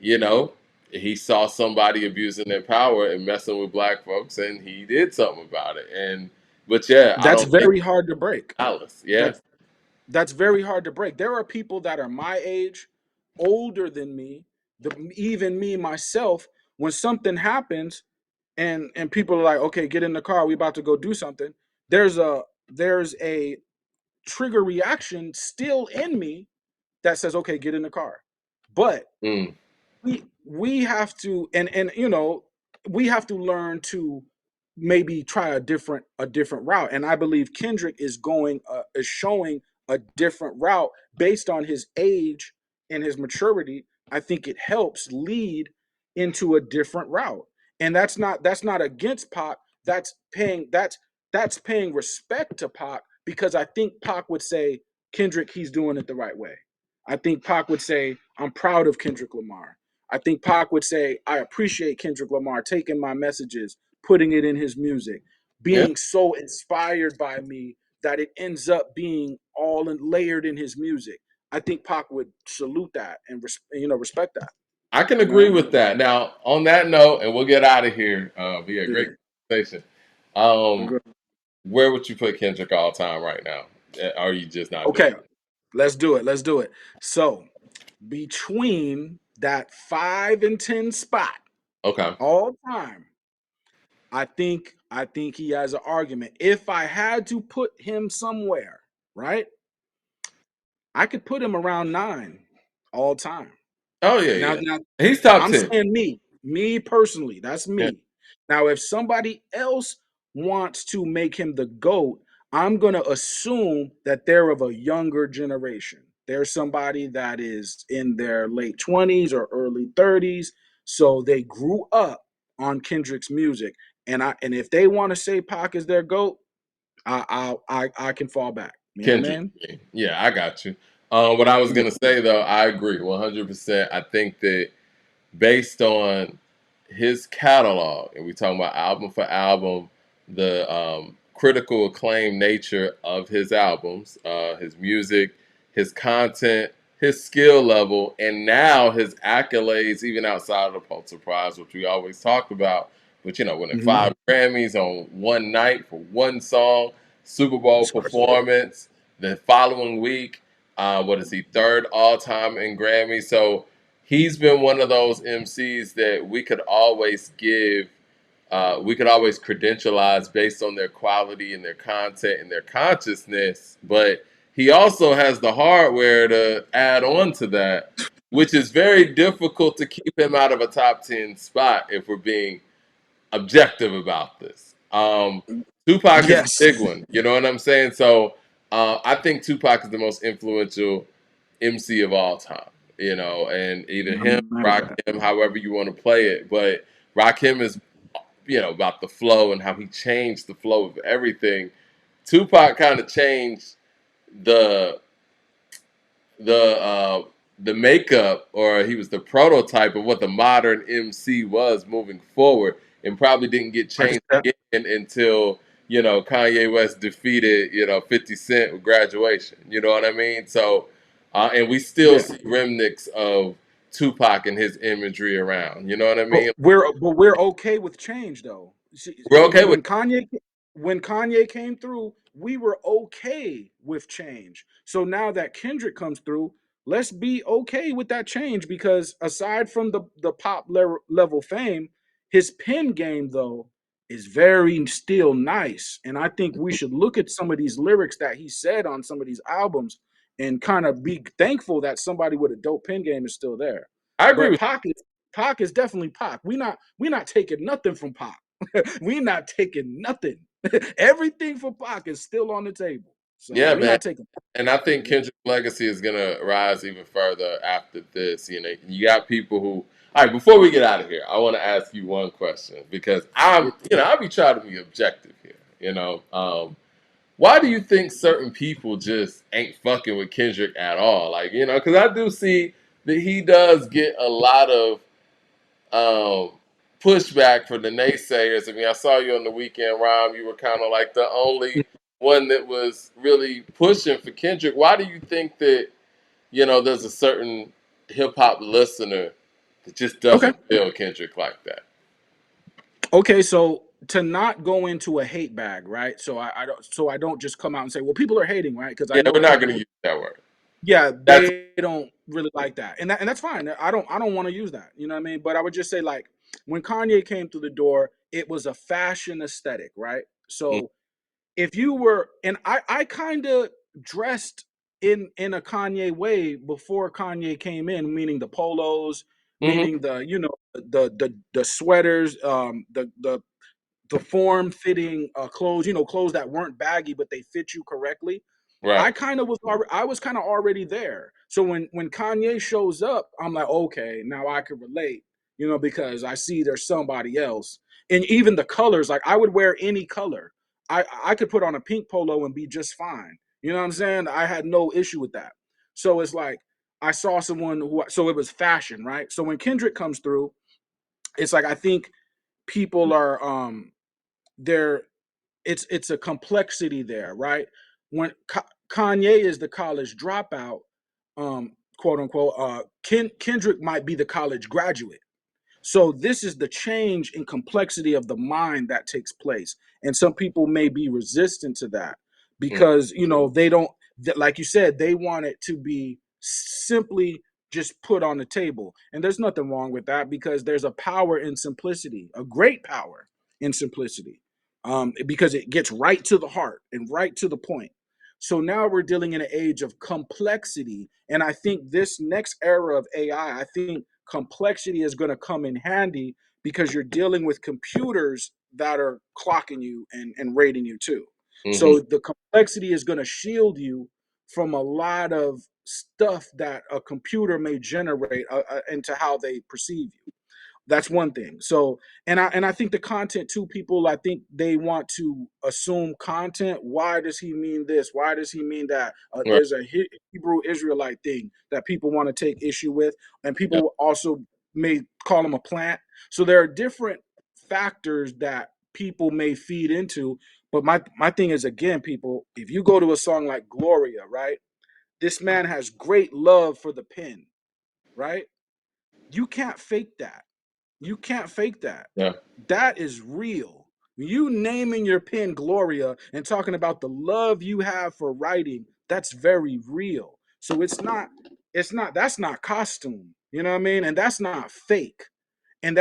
You know, he saw somebody abusing their power and messing with black folks, and he did something about it. And but yeah, I that's don't think very hard to break. Alice. Yeah. That's that's very hard to break. There are people that are my age, older than me, even me myself. When something happens, and people are like, "Okay, get in the car. We about to go do something." There's a trigger reaction still in me that says, "Okay, get in the car." But Mm. we have to, and we have to learn to maybe try a different route, and I believe Kendrick is showing a different route based on his age and his maturity. I think it helps lead into a different route, and that's not against Pac. That's paying respect to Pac, because I think Pac would say, Kendrick, he's doing it the right way. I think Pac would say, I'm proud of Kendrick Lamar. I think Pac would say, I appreciate Kendrick Lamar taking my messages, putting it in his music, Yeah. being so inspired by me that it ends up being all layered in his music. I think Pac would salute that and respect that. I can You agree know? with that. Now, on that note, and we'll get out of here. Be a great Yeah. conversation. Um, Good. where would you put Kendrick all time right now? Are you just not doing Okay, let's do it. Let's do it. So between that 5 and 10 spot it? Okay. all time, I think he has an argument. If I had to put him somewhere, right? I could put him around 9 all time. Oh yeah, Now, yeah. now He's top I'm 10. saying me personally. That's Yeah. me. Now, if somebody else wants to make him the GOAT, I'm gonna assume that they're of a younger generation. They're somebody that is in their late 20s or early 30s, so they grew up on Kendrick's music. And if they want to say Pac is their GOAT, I can fall back. You know what I Kendrick. mean? Yeah, I got you. What I was Yeah. gonna say though, I agree 100%. I think that based on his catalog, and we talking about album for album, the critical acclaim nature of his albums, his music, his content, his skill level, and now his accolades, even outside of the Pulitzer Prize, which we always talked about. But winning Mhm. 5 Grammys on one night for one song, Super Bowl It's crazy. performance. The following week, what is he, third all time in Grammy? So he's been one of those MCs that we could always credentialize based on their quality and their content and their consciousness. But he also has the hardware to add on to that, which is very difficult to keep him out of a top 10 spot if we're being objective about this. Tupac is a Yes. big one. You know what I'm saying? So I think Tupac is the most influential MC of all time. And either I'm him, mad at that. Rakim, however you want to play it. But Rakim is, about the flow and how he changed the flow of everything. Tupac kind of changed the the uh, the makeup, or he was the prototype of what the modern MC was moving forward, and probably didn't get I can changed again until Kanye West defeated 50 Cent with Graduation. You know what I mean? So, and we still yeah. see remnants of Tupac and his imagery around. You know what I But mean? we're okay with change though. See, We're okay with. When Kanye came through, we were okay with change. So now that Kendrick comes through, let's be okay with that change, because aside from the level fame, his pen game though is very still nice. And I think we should look at some of these lyrics that he said on some of these albums and kind of be thankful that somebody with a dope pen game is still there. I agree But with. Pac is definitely Pac. We not taking nothing from Pac. We not taking nothing. Everything for Pac is still on the table. So Yeah, we man. not taking. And I think Yeah. Kendrick's legacy is gonna rise even further after this. You got people who. All right, before we get out of here, I want to ask you one question because I'll be trying to be objective here. Why do you think certain people just ain't fucking with Kendrick at all? Like, because I do see that he does get a lot of um, pushback from the naysayers. I mean, I saw you on the weekend, Rhyme. You were kind of like the only one that was really pushing for Kendrick. Why do you think that, there's a certain hip hop listener that just Okay. doesn't feel Kendrick like that? Okay. So to not go into a hate bag, right? So I don't just come out and say, well, people are hating, right? Because I Yeah, know we're not going to people. use that word. Yeah, That's they don't really like that, and that's fine. I don't want to use that. You know what I mean? But I would just say, like, when Kanye came through the door, it was a fashion aesthetic, right? mm, So if you were, and I kind of dressed in a Kanye way before Kanye came in, meaning the polos, hmm meaning the sweaters, the form fitting clothes, clothes that weren't baggy but they fit you correctly. right. I was kind of already there. So when Kanye shows up, I'm like, okay, now I can relate, because I see there's somebody else. And even the colors, like I would wear any color. I could put on a pink polo and be just fine. You know what I'm saying? I had no issue with that. So it's like I saw someone so it was fashion, right? So when Kendrick comes through, it's like I think people are there it's a complexity there, right? When Kanye is the college dropout, quote unquote, Kendrick might be the college graduate. So this is the change in complexity of the mind that takes place, and some people may be resistant to that Mm, because they don't, like you said, they want it to be simply just put on the table, and there's nothing wrong with that because there's a power in simplicity, a great power in simplicity, because it gets right to the heart and right to the point. So now we're dealing in an age of complexity, and I think this next era of AI, I think complexity is going to come in handy because you're dealing with computers that are clocking you and rating you too. mm-hmm. So the complexity is going to shield you from a lot of stuff that a computer may generate into how they perceive you. That's one thing. So, and I think the content too, people, I think they want to assume content. Why does he mean this? Why does he mean that? Right. There's a Hebrew Israelite thing that people want to take issue with, and Yeah. people also may call him a plant. So there are different factors that people may feed into. But my thing is, again, people, if you go to a song like Gloria, right? This man has great love for the pen, right? You can't fake that. You can't fake that. Yeah. That is real. You naming your pen Gloria and talking about the love you have for writing, that's very real. So that's not costume. You know what I mean? And that's not fake. And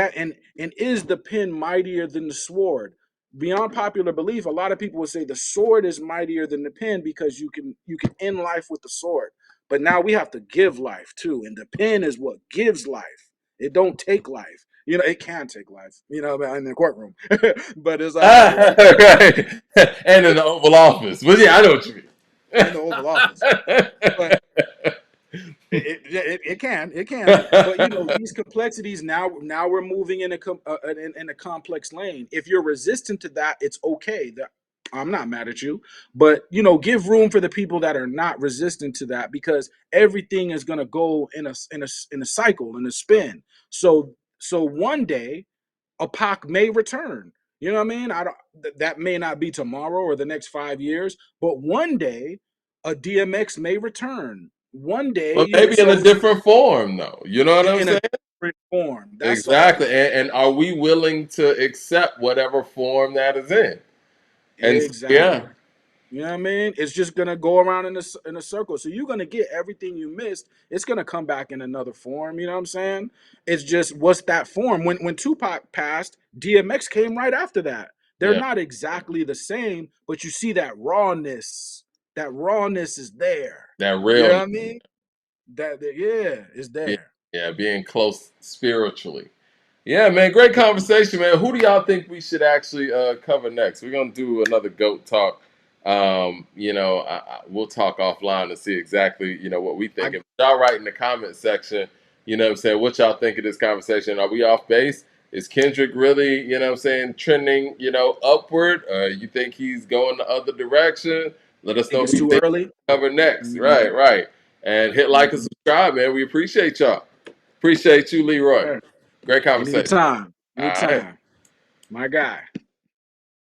is the pen mightier than the sword? Beyond popular belief, a lot of people would say the sword is mightier than the pen because you can end life with the sword. But now we have to give life too, and the pen is what gives life. It don't take life. It can take life, in the courtroom. But it's Right. And in the Oval Office. But yeah, I know what you in the Oval Office. But mean. it can, but these complexities, now we're moving in a complex lane. If you're resistant to that, it's okay. I'm not mad at you, but give room for the people that are not resistant to that, because everything is going to go in a cycle, in a spin. So one day a Pac may return. You know what I mean? I don't. That may not be tomorrow or the next 5 years, but one day a DMX may return. One day, But maybe in a so different form, though. You know what I'm in a saying? different form. That's all. Exactly. And are we willing to accept whatever form that is in? And so, Exactly. yeah, You know what I mean? It's just gonna go around in a circle. So you're gonna get everything you missed. It's gonna come back in another form. You know what I'm saying? It's just, what's that form? When Tupac passed, DMX came right after that. They're yeah, not exactly the same, but you see that rawness. That rawness is there. that You know realness. what I mean? Yeah, it's Yeah, there. yeah, being close spiritually. Yeah, man, great conversation, man. Who do y'all think we should actually cover next? We're gonna do another goat talk. We'll talk offline to see exactly what we I think. If y'all write in the comment section, what I'm saying, what y'all think of this conversation? Are we off base? Is Kendrick really, what I'm saying, trending, upward? You think he's going the other direction? Let us think know it's who you too think early. we cover next. Mhm, Right, right. And hit like and mhm. subscribe, man. We appreciate y'all. Appreciate you, Leroy. Sure. Great conversation. Anytime. All right. Anytime. My guy.